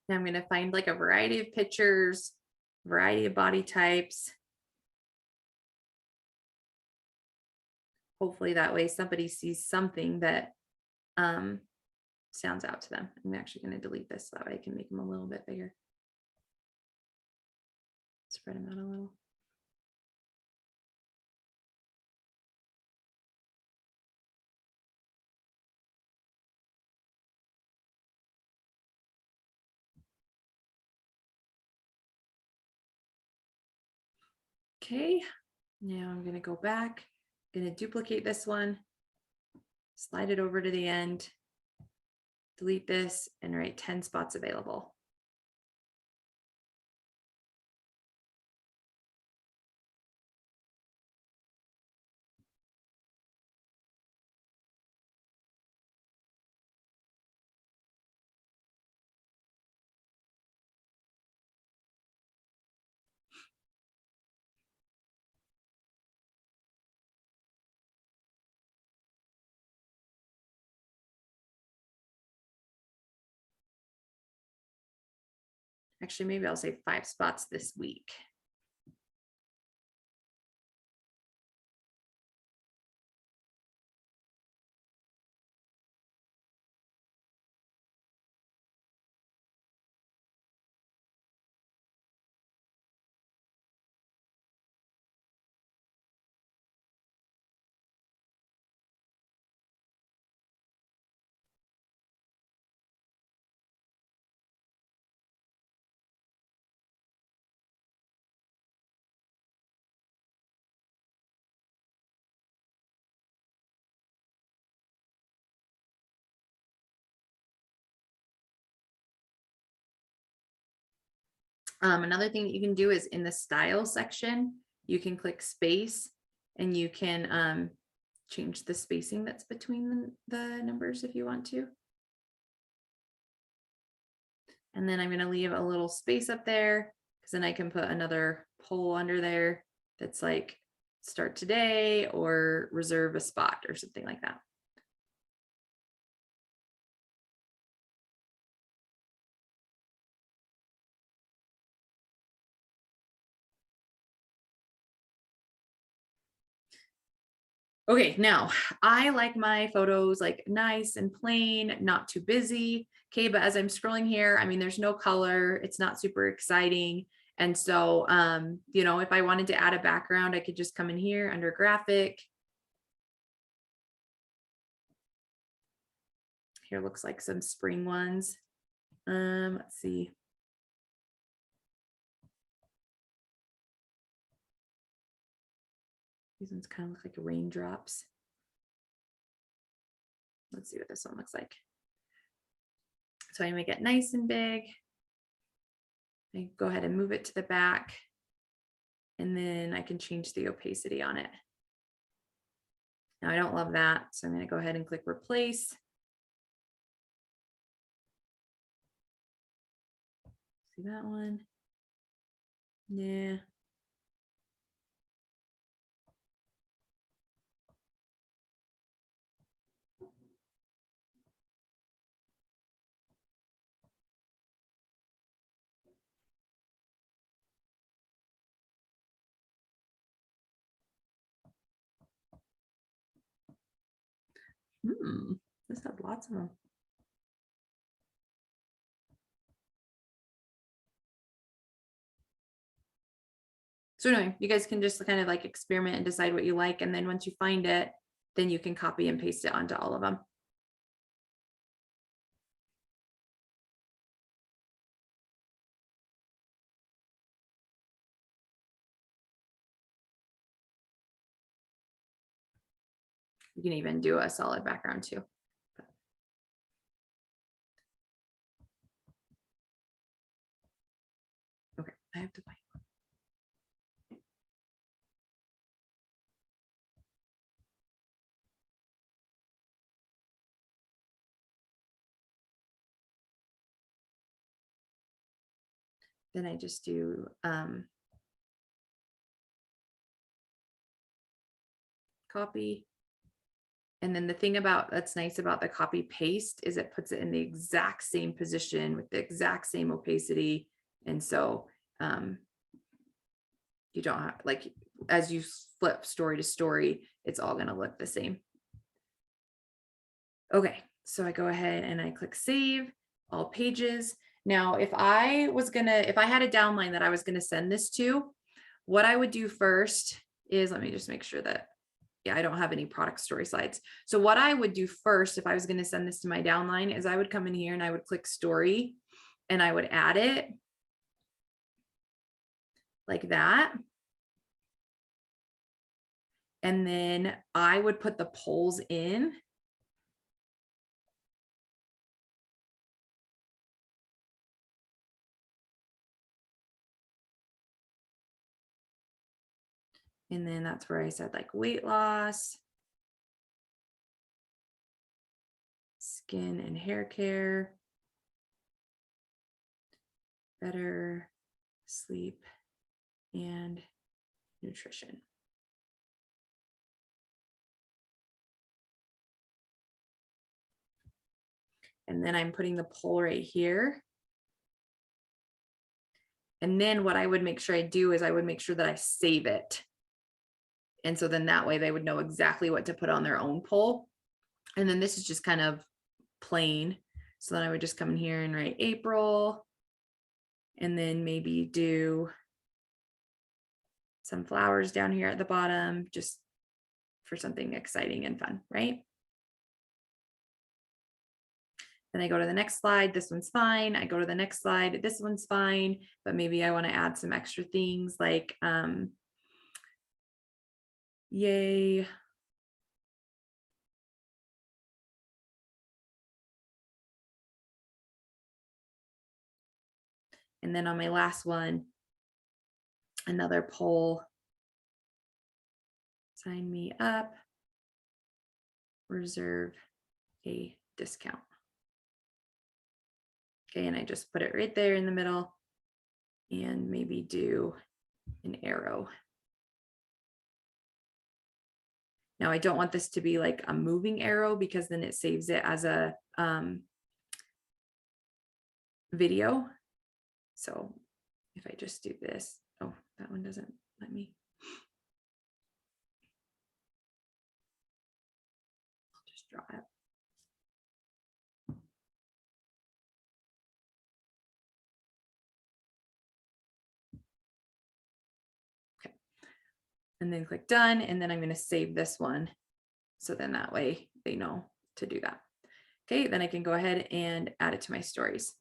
Now I'm going to find like a variety of pictures, variety of body types. Hopefully that way somebody sees something that sounds out to them. I'm actually going to delete this so that way I can make them a little bit bigger. Spread them out a little. Okay, now I'm going to go back, I'm going to duplicate this one, slide it over to the end, delete this, and write 10 spots available. Actually, maybe I'll say 5 spots this week. Another thing that you can do is in the style section, you can click space and you can change the spacing that's between the numbers if you want to. And then I'm going to leave a little space up there because then I can put another poll under there that's like start today or reserve a spot or something like that. Okay, now I like my photos like nice and plain, not too busy. Okay, but as I'm scrolling here, I mean, there's no color. It's not super exciting. And so, you know, if I wanted to add a background, I could just come in here under graphic. Here looks like some spring ones. Let's see. These ones kind of look like raindrops. Let's see what this one looks like. So I make it nice and big. I go ahead and move it to the back. And then I can change the opacity on it. Now I don't love that, so I'm going to go ahead and click replace. See that one? Yeah. This has lots of them. So anyway, you guys can just kind of like experiment and decide what you like. And then once you find it, then you can copy and paste it onto all of them. You can even do a solid background too. Okay, I have to find one. Then I just do copy, And then the thing that's nice about the copy paste is it puts it in the exact same position with the exact same opacity. And so you don't have, like, as you flip story to story, it's all going to look the same. Okay, so I go ahead and I click save all pages. Now, if I had a downline that I was going to send this to, what I would do first is, let me just make sure that, yeah, I don't have any product story slides. So what I would do first, if I was going to send this to my downline, is I would come in here and I would click story and I would add it like that. And then I would put the polls in. And then that's where I said like weight loss, skin and hair care, better sleep and nutrition. And then I'm putting the poll right here. And then what I would make sure I do is I would make sure that I save it. And so then that way they would know exactly what to put on their own poll. And then this is just kind of plain. So then I would just come in here and write April, and then maybe do some flowers down here at the bottom, just for something exciting and fun, right? Then I go to the next slide. This one's fine. I go to the next slide. This one's fine, but maybe I want to add some extra things like, yay. And then on my last one, another poll. Sign me up. Reserve a discount. Okay, and I just put it right there in the middle and maybe do an arrow. Now I don't want this to be like a moving arrow because then it saves it as a video. So if I just do this, oh, that one doesn't let me. I'll just draw it. Okay. And then click done. And then I'm going to save this one. So then that way they know to do that. Okay, then I can go ahead and add it to my stories.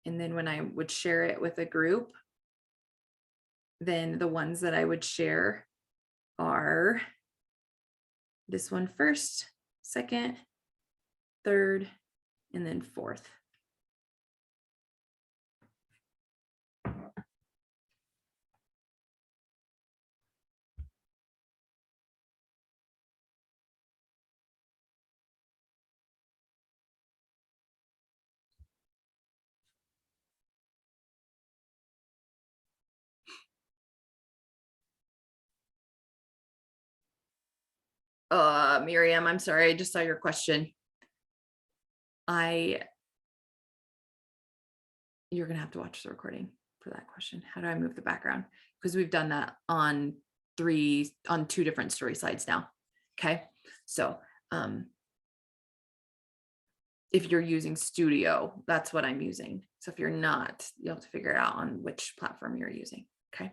And then when I would share it with a group, then the ones that I would share are this one first, second, third, and then fourth. Miriam, I'm sorry, I just saw your question. You're gonna have to watch the recording for that question. How do I move the background? Because we've done that on 2 different story slides now. Okay, so if you're using Studio, that's what I'm using. So if you're not, you'll have to figure it out on which platform you're using. Okay.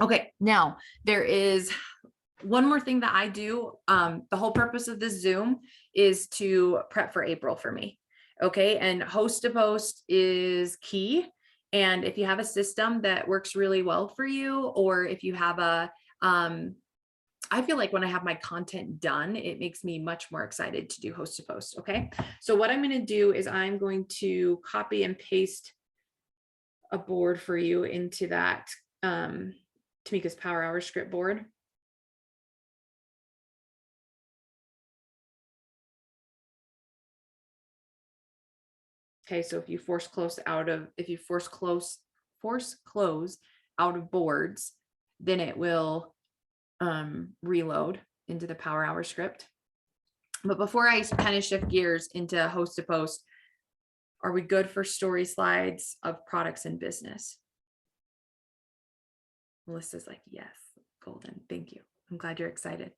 Okay, now there is one more thing that I do. The whole purpose of this Zoom is to prep for April for me. Okay, and host to post is key. And if you have a system that works really well for you, or if you have I feel like when I have my content done, it makes me much more excited to do host to post. Okay, so what I'm going to do is I'm going to copy and paste a board for you into that Tamika's Power Hour script board. Okay, so if you force close out of boards, then it will reload into the Power Hour script. But before I kind of shift gears into host to post, are we good for story slides of products and business? Melissa's like, yes, golden. Thank you. I'm glad you're excited.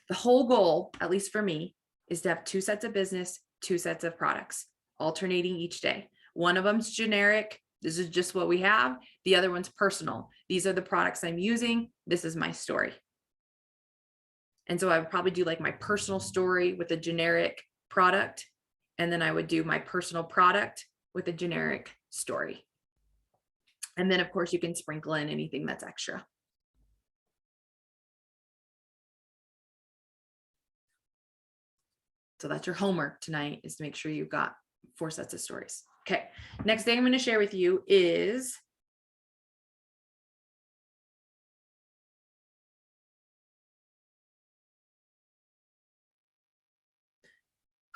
The whole goal, at least for me, is to have 2 sets of business, 2 sets of products, alternating each day. One of them's generic. This is just what we have. The other one's personal. These are the products I'm using. This is my story. And so I would probably do like my personal story with a generic product. And then I would do my personal product with a generic story. And then of course you can sprinkle in anything that's extra. So that's your homework tonight, is to make sure you've got 4 sets of stories. Okay, next thing I'm going to share with you is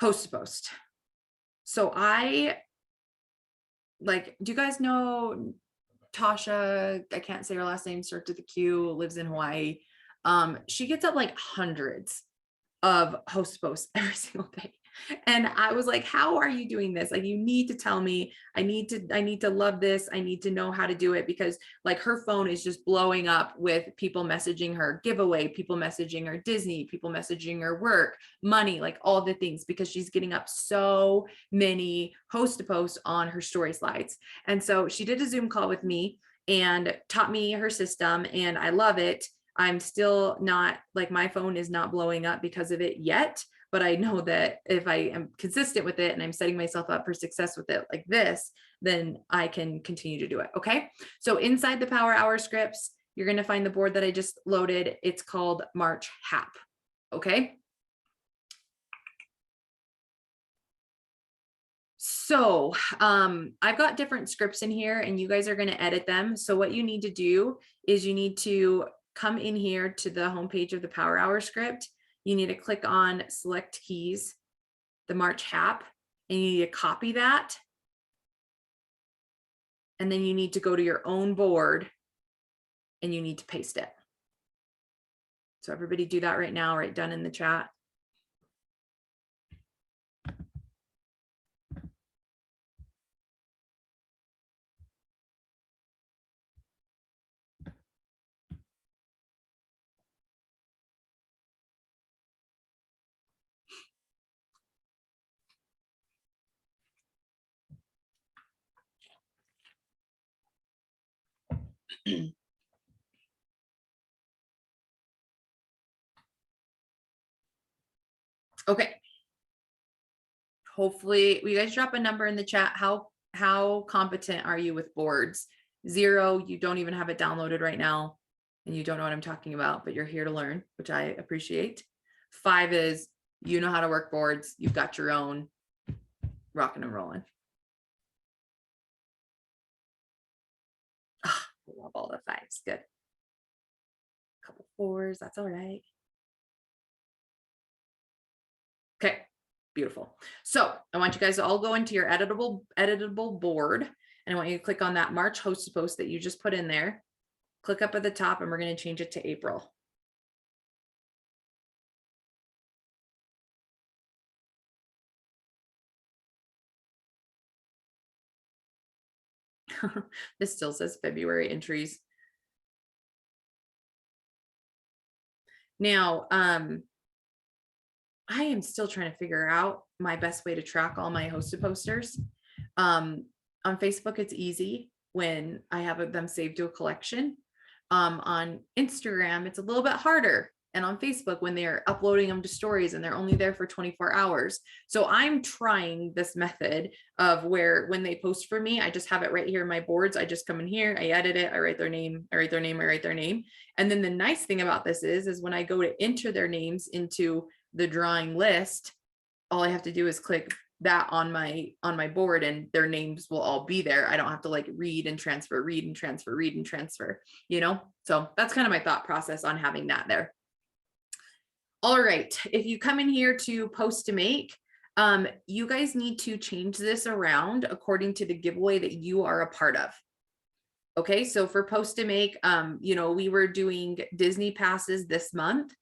host to post. So do you guys know Tasha? I can't say her last name, starts with a Q, lives in Hawaii. She gets up like hundreds of host posts every single day. And I was like, how are you doing this? Like, you need to tell me. I need to love this. I need to know how to do it, because like her phone is just blowing up with people messaging her giveaway, people messaging her Disney, people messaging her work, money, like all the things, because she's getting up so many host to post on her story slides. And so she did a Zoom call with me and taught me her system, and I love it. I'm still not, like, my phone is not blowing up because of it yet, but I know that if I am consistent with it and I'm setting myself up for success with it like this, then I can continue to do it. Okay. So inside the Power Hour scripts, you're going to find the board that I just loaded. It's called March Hap. Okay. So I've got different scripts in here and you guys are going to edit them. So what you need to do is you need to come in here to the homepage of the Power Hour script. You need to click on select keys, the March Hap, and you need to copy that. And then you need to go to your own board and you need to paste it. So everybody do that right now, right down in the chat. Okay. Hopefully, you guys drop a number in the chat. How competent are you with boards? 0, you don't even have it downloaded right now and you don't know what I'm talking about, but you're here to learn, which I appreciate. 5 is you know how to work boards. You've got your own, rocking and rolling. Oh, I love all the 5s. Good. A couple 4s. That's all right. Okay, beautiful. So I want you guys to all go into your editable board, and I want you to click on that March host to post that you just put in there. Click up at the top, and we're going to change it to April. This still says February entries. Now, I am still trying to figure out my best way to track all my hosted posters. On Facebook, it's easy when I have them saved to a collection. On Instagram, it's a little bit harder. And on Facebook, when they're uploading them to stories and they're only there for 24 hours. So I'm trying this method of where when they post for me, I just have it right here in my boards. I just come in here, I edit it, I write their name, I write their name, I write their name. And then the nice thing about this is when I go to enter their names into the drawing list, all I have to do is click that on my board and their names will all be there. I don't have to like read and transfer, you know? So that's kind of my thought process on having that there. All right, if you come in here to post to make, You guys need to change this around according to the giveaway that you are a part of. Okay, so for Post to Make, we were doing Disney passes this month.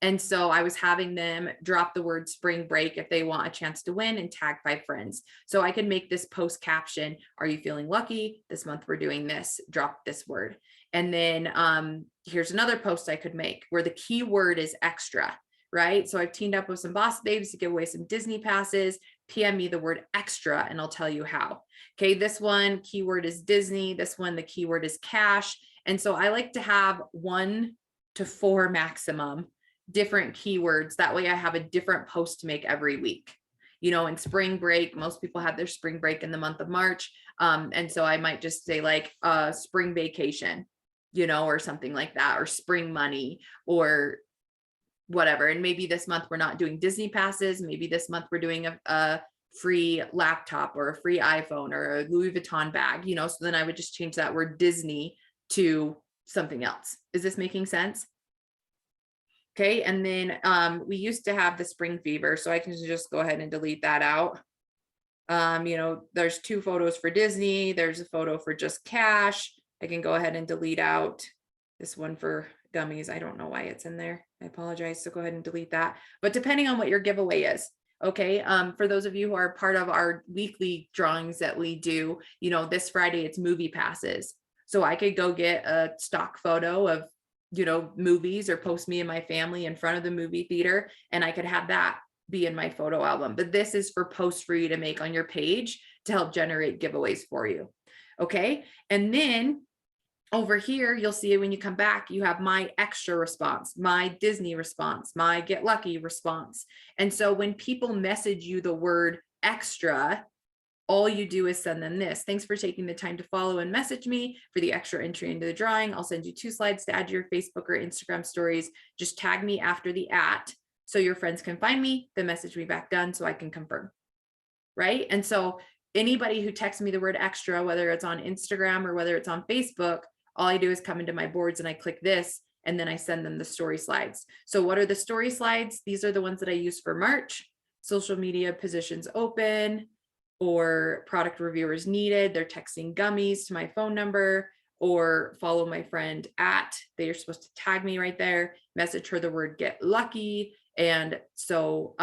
And so I was having them drop the word spring break if they want a chance to win and tag 5 friends. So I could make this post caption, are you feeling lucky? This month we're doing this, drop this word. And then here's another post I could make where the keyword is extra, right? So I've teamed up with some boss babes to give away some Disney passes. PM me the word extra and I'll tell you how. Okay, this one keyword is Disney. This one, the keyword is cash. And so I like to have 1 to 4 maximum different keywords. That way I have a different post to make every week. In spring break, most people have their spring break in the month of March. And so I might just say like spring vacation, or something like that, or spring money or whatever. And maybe this month we're not doing Disney passes. Maybe this month we're doing a free laptop or a free iPhone or a Louis Vuitton bag, so then I would just change that word Disney to something else. Is this making sense? Okay, and then we used to have the spring fever, so I can just go ahead and delete that out. There's 2 photos for Disney. There's a photo for just cash. I can go ahead and delete out this one for gummies. I don't know why it's in there. I apologize. So go ahead and delete that. But depending on what your giveaway is, okay. For those of you who are part of our weekly drawings that we do, this Friday it's movie passes. So I could go get a stock photo of movies or post me and my family in front of the movie theater, and I could have that be in my photo album. But this is for posts for you to make on your page to help generate giveaways for you. Okay. And then over here, you'll see when you come back, you have my extra response, my Disney response, my get lucky response. And so when people message you the word extra, all you do is send them this. Thanks for taking the time to follow and message me for the extra entry into the drawing. I'll send you 2 slides to add to your Facebook or Instagram stories. Just tag me after the @ so your friends can find me, then message me back done so I can confirm. Right. And so anybody who texts me the word extra, whether it's on Instagram or whether it's on Facebook, all I do is come into my boards and I click this and then I send them the story slides. So what are the story slides? These are the ones that I use for March. Social media positions open, or product reviewers needed. They're texting gummies to my phone number, or follow my friend @ they are supposed to tag me right there, message her the word get lucky. And so,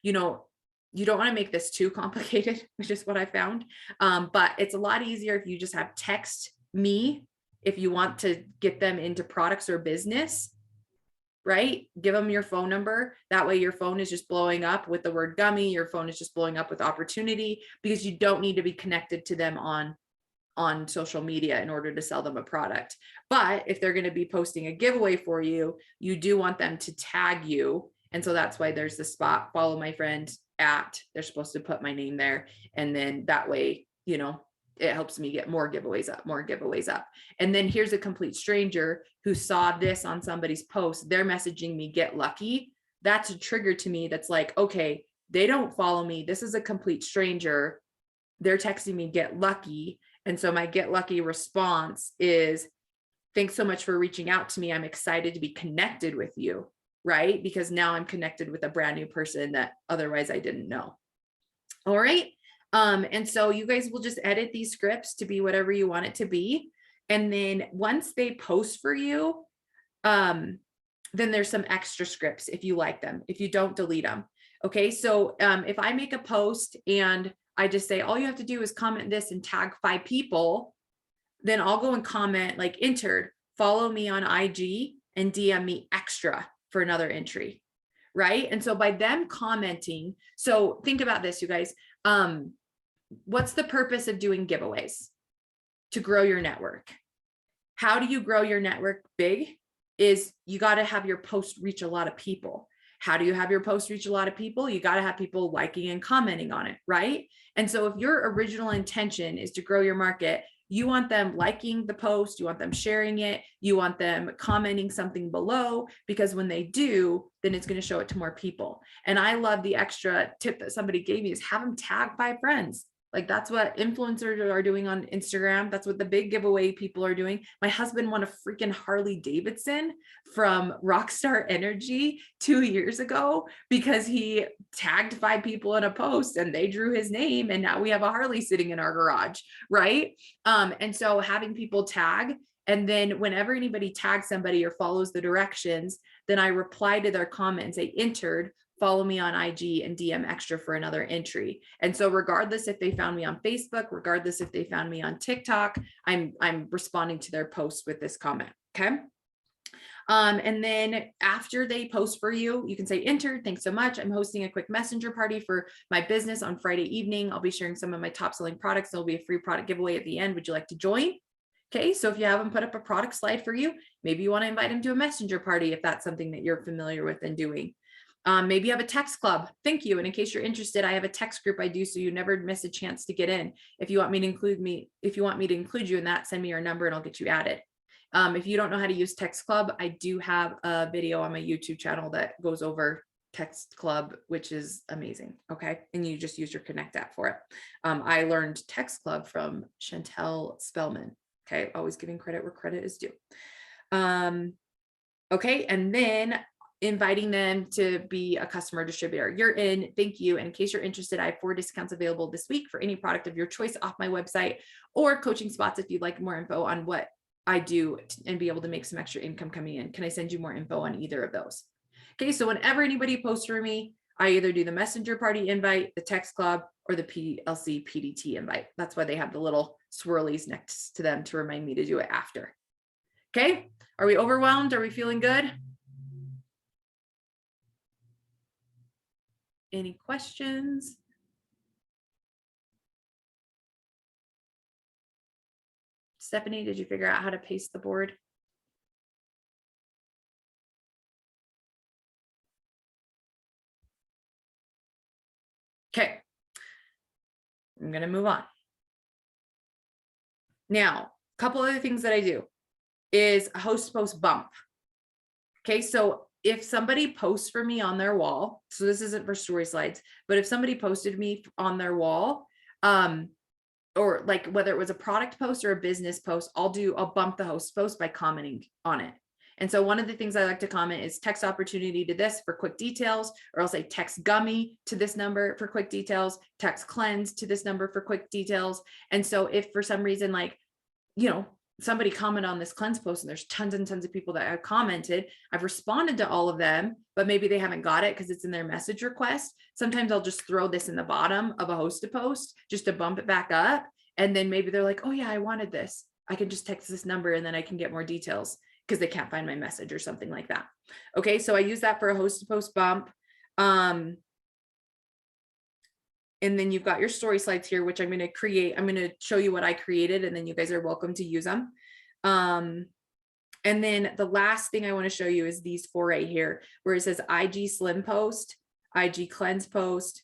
you don't want to make this too complicated, which is what I found. But it's a lot easier if you just have text me if you want to get them into products or business, right? Give them your phone number. That way your phone is just blowing up with the word gummy. Your phone is just blowing up with opportunity, because you don't need to be connected to them on social media in order to sell them a product. But if they're going to be posting a giveaway for you, you do want them to tag you. And so that's why there's the spot, follow my friend @ they're supposed to put my name there. And then that way, it helps me get more giveaways up. And then here's a complete stranger who saw this on somebody's post. They're messaging me, get lucky. That's a trigger to me. That's like, okay, they don't follow me. This is a complete stranger. They're texting me, get lucky. And so my get lucky response is, thanks so much for reaching out to me. I'm excited to be connected with you, right? Because now I'm connected with a brand new person that otherwise I didn't know. All right. And so you guys will just edit these scripts to be whatever you want it to be. And then once they post for you, then there's some extra scripts if you like them. If you don't, delete them. Okay. So if I make a post and I just say, all you have to do is comment this and tag 5 people, then I'll go and comment like entered, follow me on IG and DM me extra for another entry. Right. And so by them commenting, so think about this, you guys. What's the purpose of doing giveaways? To grow your network. How do you grow your network big? Is you got to have your post reach a lot of people. How do you have your post reach a lot of people? You got to have people liking and commenting on it, right? And so if your original intention is to grow your market, you want them liking the post, you want them sharing it, you want them commenting something below, because when they do, then it's going to show it to more people. And I love the extra tip that somebody gave me is have them tag 5 friends. Like that's what influencers are doing on Instagram. That's what the big giveaway people are doing. My husband won a freaking Harley Davidson from Rockstar Energy 2 years ago because he tagged 5 people in a post and they drew his name. And now we have a Harley sitting in our garage, right? And so having people tag, and then whenever anybody tags somebody or follows the directions, then I reply to their comment and say, entered, follow me on IG and DM extra for another entry. And so regardless if they found me on Facebook, regardless if they found me on TikTok, I'm responding to their post with this comment. Okay. And then after they post for you, you can say entered. Thanks so much. I'm hosting a quick messenger party for my business on Friday evening. I'll be sharing some of my top selling products. There'll be a free product giveaway at the end. Would you like to join? Okay, so if you haven't put up a product slide for you, maybe you want to invite them to a messenger party if that's something that you're familiar with and doing. Maybe you have a text club. Thank you. And in case you're interested, I have a text group I do so you never miss a chance to get in. If you want me to include you in that, send me your number and I'll get you added. If you don't know how to use Text Club, I do have a video on my YouTube channel that goes over Text Club, which is amazing. Okay. And you just use your Connect app for it. I learned Text Club from Chantel Spellman. Okay. Always giving credit where credit is due. Okay. And then inviting them to be a customer distributor. You're in, thank you. And in case you're interested, I have 4 discounts available this week for any product of your choice off my website, or coaching spots if you'd like more info on what I do and be able to make some extra income coming in. Can I send you more info on either of those? Okay, so whenever anybody posts for me, I either do the messenger party invite, the text club, or the PLC PDT invite. That's why they have the little swirlies next to them to remind me to do it after. Okay, are we overwhelmed? Are we feeling good? Any questions? Stephanie, did you figure out how to paste the board? Okay, I'm going to move on. Now, a couple other things that I do is a host post bump. Okay, so if somebody posts for me on their wall, so this isn't for story slides, but if somebody posted me on their wall, or like whether it was a product post or a business post, I'll bump the host post by commenting on it. And so one of the things I like to comment is text opportunity to this for quick details, or I'll say text gummy to this number for quick details, text cleanse to this number for quick details. And so if for some reason, like, you know, somebody commented on this cleanse post and there's tons and tons of people that have commented, I've responded to all of them, but maybe they haven't got it because it's in their message request. Sometimes I'll just throw this in the bottom of a hosted post just to bump it back up. And then maybe they're like, oh yeah, I wanted this. I can just text this number and then I can get more details because they can't find my message or something like that. Okay, so I use that for a hosted post bump. And then you've got your story slides here, which I'm going to create. I'm going to show you what I created, and then you guys are welcome to use them. And then the last thing I want to show you is these 4 right here, where it says IG slim post, IG cleanse post,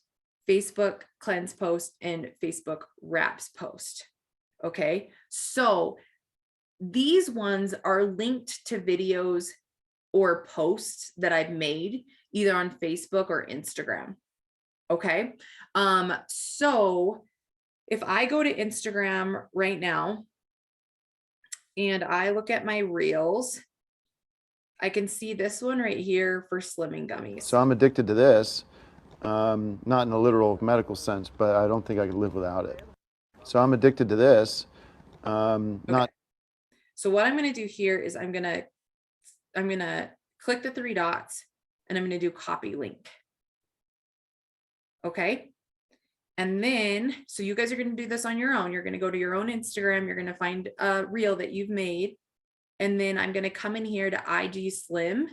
Facebook cleanse post, and Facebook wraps post. Okay, so these ones are linked to videos or posts that I've made either on Facebook or Instagram. Okay. So if I go to Instagram right now and I look at my reels, I can see this one right here for slimming gummies. So I'm addicted to this, not in a literal medical sense, but I don't think I could live without it. So I'm addicted to this. Okay. So what I'm going to do here is I'm going to click the 3 dots and I'm going to do copy link. Okay. And then, so you guys are going to do this on your own. You're going to go to your own Instagram. You're going to find a reel that you've made. And then I'm going to come in here to IG Slim.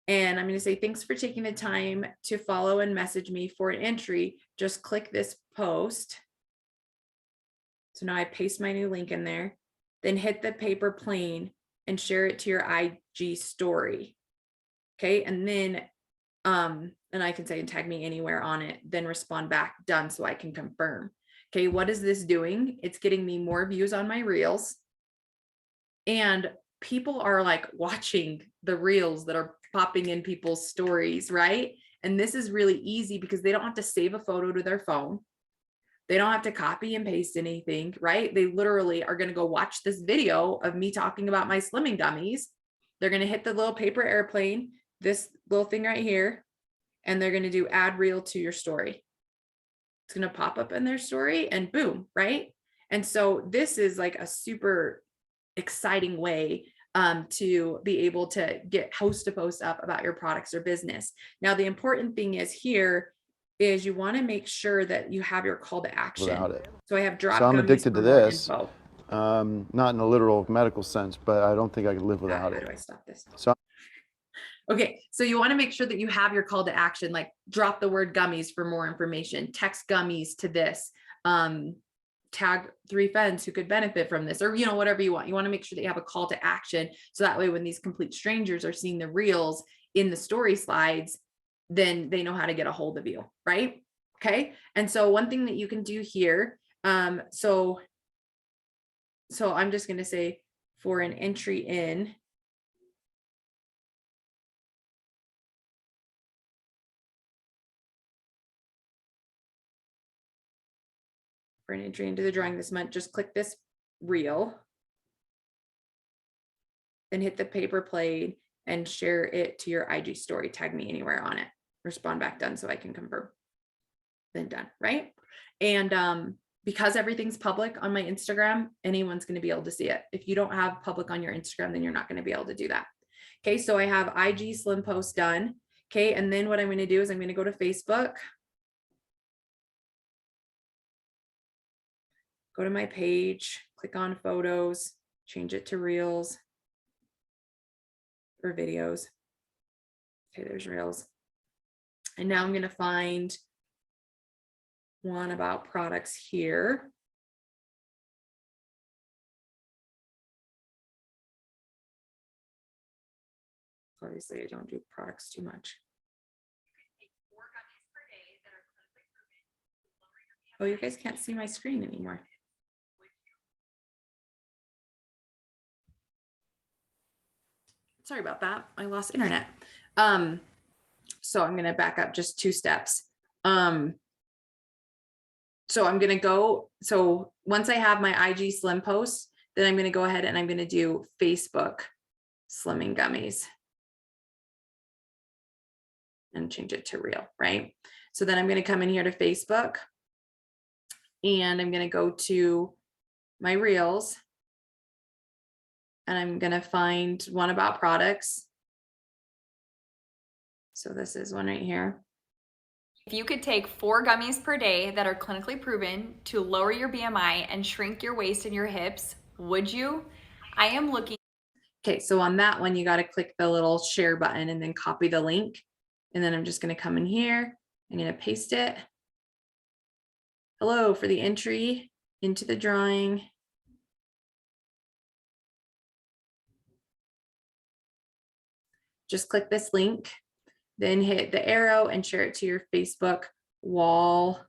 And I'm going to say, thanks for taking the time to follow and message me for an entry. Just click this post. So now I paste my new link in there, then hit the paper plane and share it to your IG story. Okay. And then, and I can say, tag me anywhere on it, then respond back, done, so I can confirm. Okay, what is this doing? It's getting me more views on my reels. And people are like watching the reels that are popping in people's stories, right? And this is really easy because they don't have to save a photo to their phone. They don't have to copy and paste anything, right? They literally are going to go watch this video of me talking about my slimming gummies. They're going to hit the little paper airplane, this little thing right here, and they're going to do add reel to your story. It's going to pop up in their story and boom, right? And so this is like a super exciting way to be able to get host to post up about your products or business. Now, the important thing is here is you want to make sure that you have your call to action. Without it. So I have drop So I'm gummies addicted for to more this. info. Not in a literal medical sense, but I don't think I could live without How it. do I stop this? So Okay, so you want to make sure that you have your call to action, like drop the word gummies for more information, text gummies to this, tag 3 friends who could benefit from this, or, you know, whatever you want. You want to make sure that you have a call to action. So that way, when these complete strangers are seeing the reels in the story slides, then they know how to get a hold of you, right? Okay. And so one thing that you can do here, so I'm just going to say for an entry in, for an entry into the drawing this month, just click this reel, then hit the paper plane and share it to your IG story. Tag me anywhere on it. Respond back done so I can confirm. Then done, right? And because everything's public on my Instagram, anyone's going to be able to see it. If you don't have public on your Instagram, then you're not going to be able to do that. Okay, so I have IG slim post done. Okay, and then what I'm going to do is I'm going to go to Facebook. Go to my page, click on photos, change it to reels or videos. Okay, there's reels. And now I'm going to find one about products here. Obviously, I don't do products too much. Oh, you guys can't see my screen anymore. Sorry about that. I lost internet. So I'm going to back up just 2 steps. So I'm going to go. So once I have my IG slim post, then I'm going to go ahead and I'm going to do Facebook slimming gummies and change it to real, right? So then I'm going to come in here to Facebook and I'm going to go to my reels and I'm going to find one about products. So this is one right here. If you could take 4 gummies per day that are clinically proven to lower your BMI and shrink your waist and your hips, would you? I am looking. Okay, so on that one, you got to click the little share button and then copy the link. And then I'm just going to come in here. I'm going to paste it. Hello, for the entry into the drawing. Just click this link, then hit the arrow and share it to your Facebook wall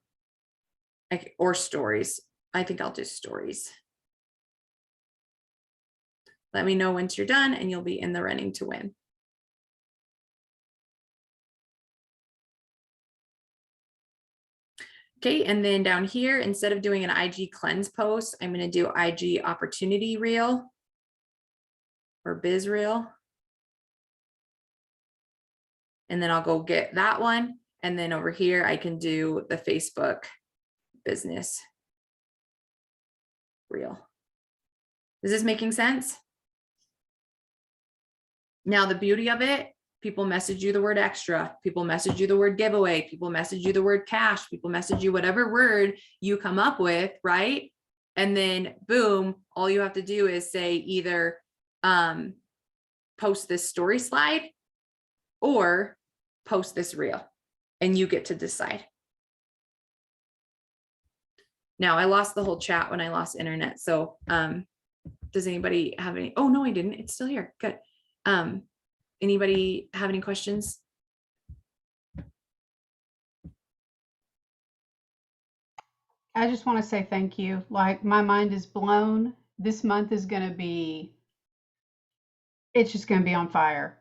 or stories. I think I'll do stories. Let me know once you're done and you'll be in the running to win. Okay, and then down here, instead of doing an IG cleanse post, I'm going to do IG opportunity reel or biz reel. And then I'll go get that one. And then over here, I can do the Facebook business reel. Is this making sense? Now, the beauty of it, people message you the word extra, people message you the word giveaway, people message you the word cash, people message you whatever word you come up with, right? And then boom, all you have to do is say either post this story slide or post this reel, and you get to decide. Now, I lost the whole chat when I lost internet. So does anybody have any? Oh, no, I didn't. It's still here. Good. Anybody have any questions? I just want to say thank you. Like, my mind is blown. This month is going to be, it's just going to be on fire.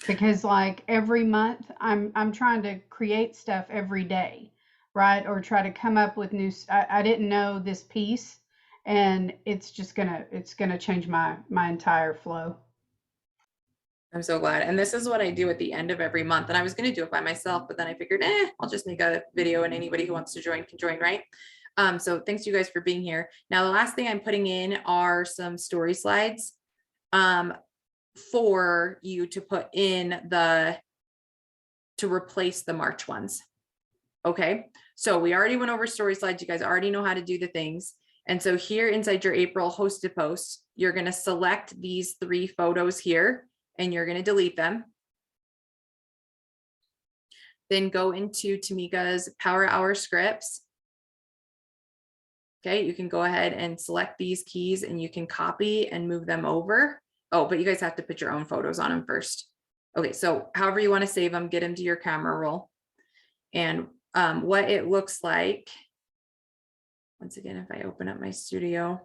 Because like every month I'm trying to create stuff every day. right? Or try to come up with new, I didn't know this piece, and it's gonna change my entire flow. I'm so glad. And this is what I do at the end of every month. And I was going to do it by myself, but then I figured, I'll just make a video and anybody who wants to join can join, right? So thanks you guys for being here. Now, the last thing I'm putting in are some story slides for you to put in to replace the March ones. Okay. So we already went over story slides. You guys already know how to do the things. And so here inside your April hosted post, you're going to select these 3 photos here, and you're going to delete them. Then go into Tamika's Power Hour scripts. Okay, you can go ahead and select these keys and you can copy and move them over. Oh, but you guys have to put your own photos on them first. Okay, so however you want to save them, get them to your camera roll. And what it looks like, once again, if I open up my studio.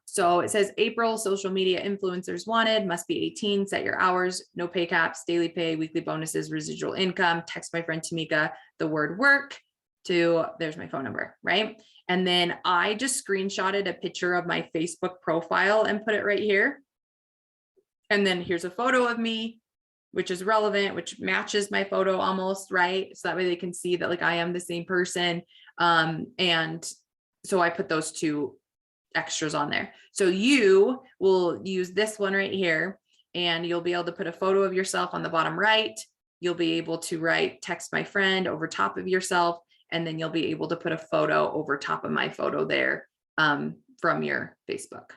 So it says April social media influencers wanted, must be 18, set your hours, no pay caps, daily pay, weekly bonuses, residual income, text my friend Tamika the word work to, there's my phone number, right? And then I just screenshotted a picture of my Facebook profile and put it right here. And then here's a photo of me, which is relevant, which matches my photo almost, right? So that way they can see that like I am the same person. And so I put those 2 extras on there. So you will use this one right here, and you'll be able to put a photo of yourself on the bottom right. You'll be able to write text my friend over top of yourself, and then you'll be able to put a photo over top of my photo there from your Facebook.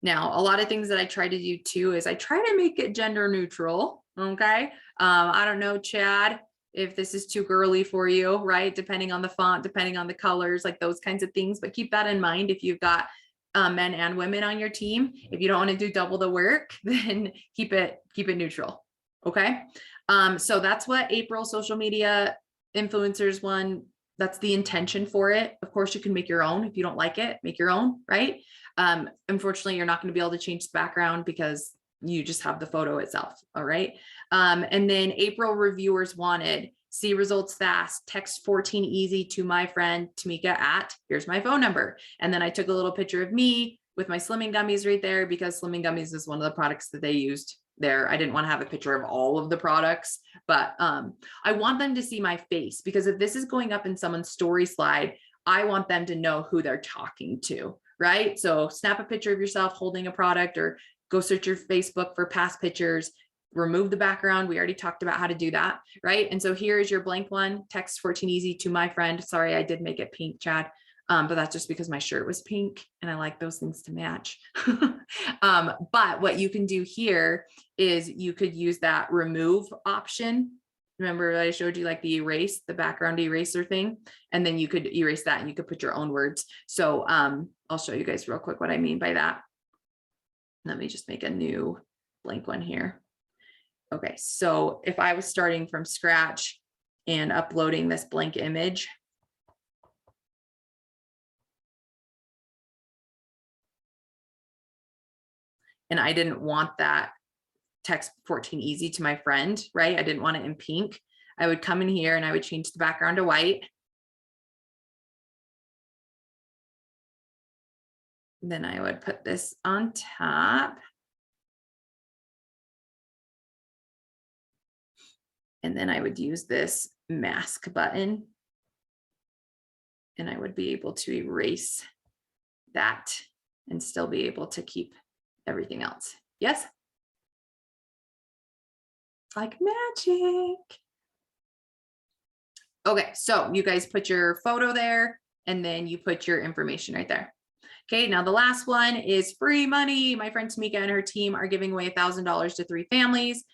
Now, a lot of things that I try to do too is I try to make it gender neutral. Okay. I don't know, Chad, if this is too girly for you, right? Depending on the font, depending on the colors, like those kinds of things. But keep that in mind if you've got men and women on your team. If you don't want to do double the work, then keep it neutral. Okay. So that's what April social media influencers one. That's the intention for it. Of course, you can make your own. If you don't like it, make your own, right? Unfortunately, you're not going to be able to change the background because you just have the photo itself. All right. And then April reviewers wanted, see results fast, text 14 easy to my friend Tamika at, here's my phone number. And then I took a little picture of me with my slimming gummies right there, because slimming gummies is one of the products that they used there. I didn't want to have a picture of all of the products, but I want them to see my face, because if this is going up in someone's story slide, I want them to know who they're talking to, right? So snap a picture of yourself holding a product, or go search your Facebook for past pictures, remove the background. We already talked about how to do that, right? And so here is your blank one, text 14 easy to my friend. Sorry, I did make it pink, Chad. But that's just because my shirt was pink and I like those things to match. But what you can do here is you could use that remove option. Remember I showed you like the erase, the background eraser thing, and then you could erase that and you could put your own words. So I'll show you guys real quick what I mean by that. Let me just make a new blank one here. Okay, so if I was starting from scratch and uploading this blank image, and I didn't want that text 14 easy to my friend, right? I didn't want it in pink. I would come in here and I would change the background to white. Then I would put this on top. And then I would use this mask button. And I would be able to erase that and still be able to keep everything else. Yes? Like magic. Okay, so you guys put your photo there and then you put your information right there. Okay, now the last one is free money. My friend Tamika and her team are giving away $1,000 to 3 families.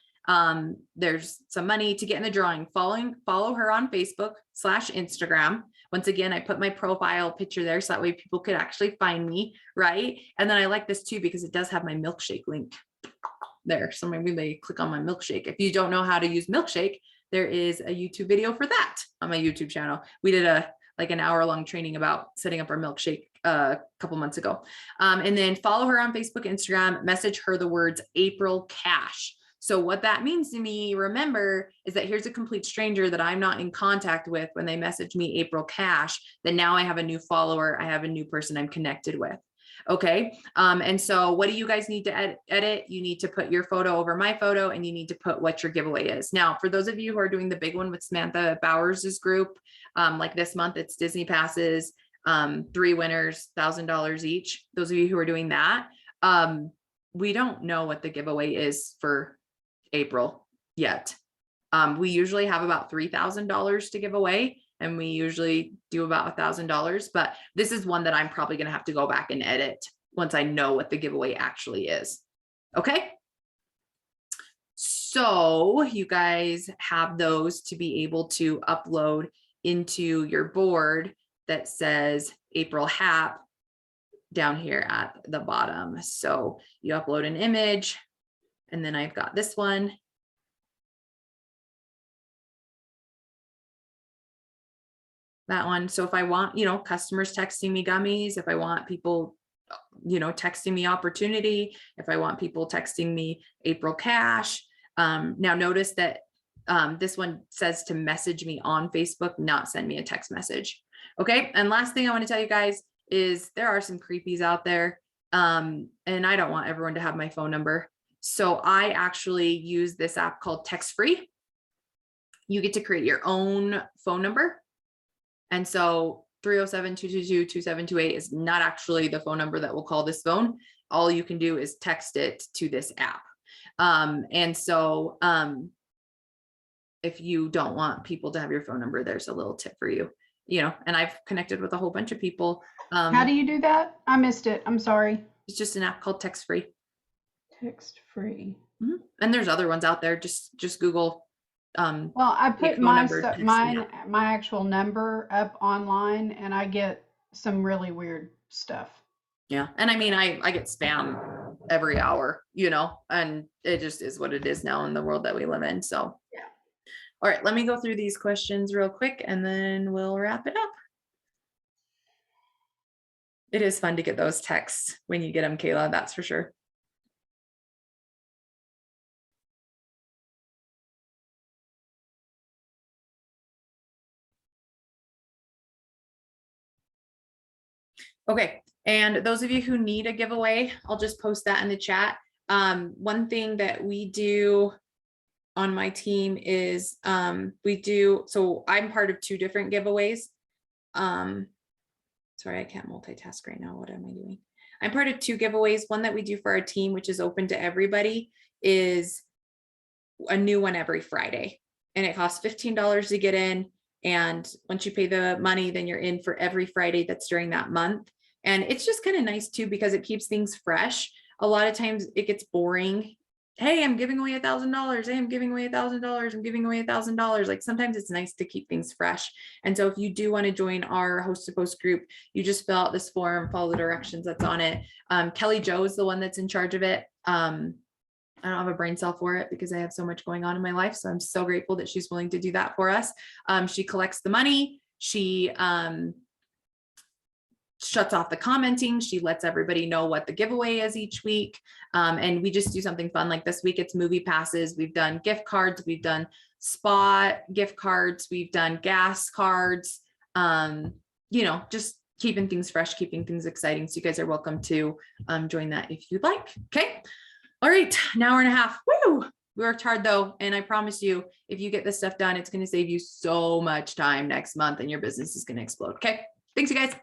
There's some money to get in the drawing. Follow her on Facebook/Instagram. Once again, I put my profile picture there so that way people could actually find me, right? And then I like this too because it does have my milkshake link there. So maybe they click on my milkshake. If you don't know how to use milkshake, there is a YouTube video for that on my YouTube channel. We did like an hour-long training about setting up our milkshake a couple months ago. And then follow her on Facebook, Instagram, message her the words April Cash. So what that means to me, remember, is that here's a complete stranger that I'm not in contact with when they message me April Cash, then now I have a new follower. I have a new person I'm connected with. Okay. And so what do you guys need to edit? You need to put your photo over my photo, and you need to put what your giveaway is. Now, for those of you who are doing the big one with Samantha Bowers's group, like this month, it's Disney passes, 3 winners, $1,000 each. Those of you who are doing that, we don't know what the giveaway is for April yet. We usually have about $3,000 to give away, and we usually do about $1,000, but this is one that I'm probably going to have to go back and edit once I know what the giveaway actually is. Okay. So you guys have those to be able to upload into your board that says April Hap down here at the bottom. So you upload an image, and then I've got this one. That one. So if I want, customers texting me gummies, if I want people, texting me opportunity, if I want people texting me April Cash. Now notice that this one says to message me on Facebook, not send me a text message. Okay. And last thing I want to tell you guys is there are some creepies out there. And I don't want everyone to have my phone number. So I actually use this app called Text Free. You get to create your own phone number. And so 307-222-2728 is not actually the phone number that will call this phone. All you can do is text it to this app. And so if you don't want people to have your phone number, there's a little tip for you, and I've connected with a whole bunch of people. How do you do that? I missed it. I'm sorry. It's just an app called Text Free. Text free. Mm-hmm. And there's other ones out there. Just Google. Well, I put phone my number, stuff, text me my actual number up online, and I get some really weird stuff. Yeah. And I mean, I get spam every hour, and it just is what it is now in the world that we live in. So, yeah. All right, let me go through these questions real quick, and then we'll wrap it up. It is fun to get those texts when you get them, Kayla, that's for sure. Okay, and those of you who need a giveaway, I'll just post that in the chat. One thing that we do on my team is so I'm part of 2 different giveaways. Sorry, I can't multitask right now. What am I doing? I'm part of 2 giveaways. One that we do for our team, which is open to everybody, is a new one every Friday. And it costs $15 to get in. And once you pay the money, then you're in for every Friday that's during that month. And it's just kind of nice too, because it keeps things fresh. A lot of times it gets boring. Hey, I'm giving away $1,000. Hey, I'm giving away $1,000. I'm giving away $1,000. Like sometimes it's nice to keep things fresh. And so if you do want to join our host to post group, you just fill out this form, follow the directions that's on it. Kelly Jo is the one that's in charge of it. I don't have a brain cell for it because I have so much going on in my life. So I'm so grateful that she's willing to do that for us. She collects the money. She shuts off the commenting. She lets everybody know what the giveaway is each week. And we just do something fun. Like this week, it's movie passes. We've done gift cards. We've done spa gift cards. We've done gas cards. Just keeping things fresh, keeping things exciting. So you guys are welcome to join that if you'd like. Okay. All right. An hour and a half. Woo! We worked hard though. And I promise you, if you get this stuff done, it's going to save you so much time next month and your business is going to explode. Okay. Thanks, you guys.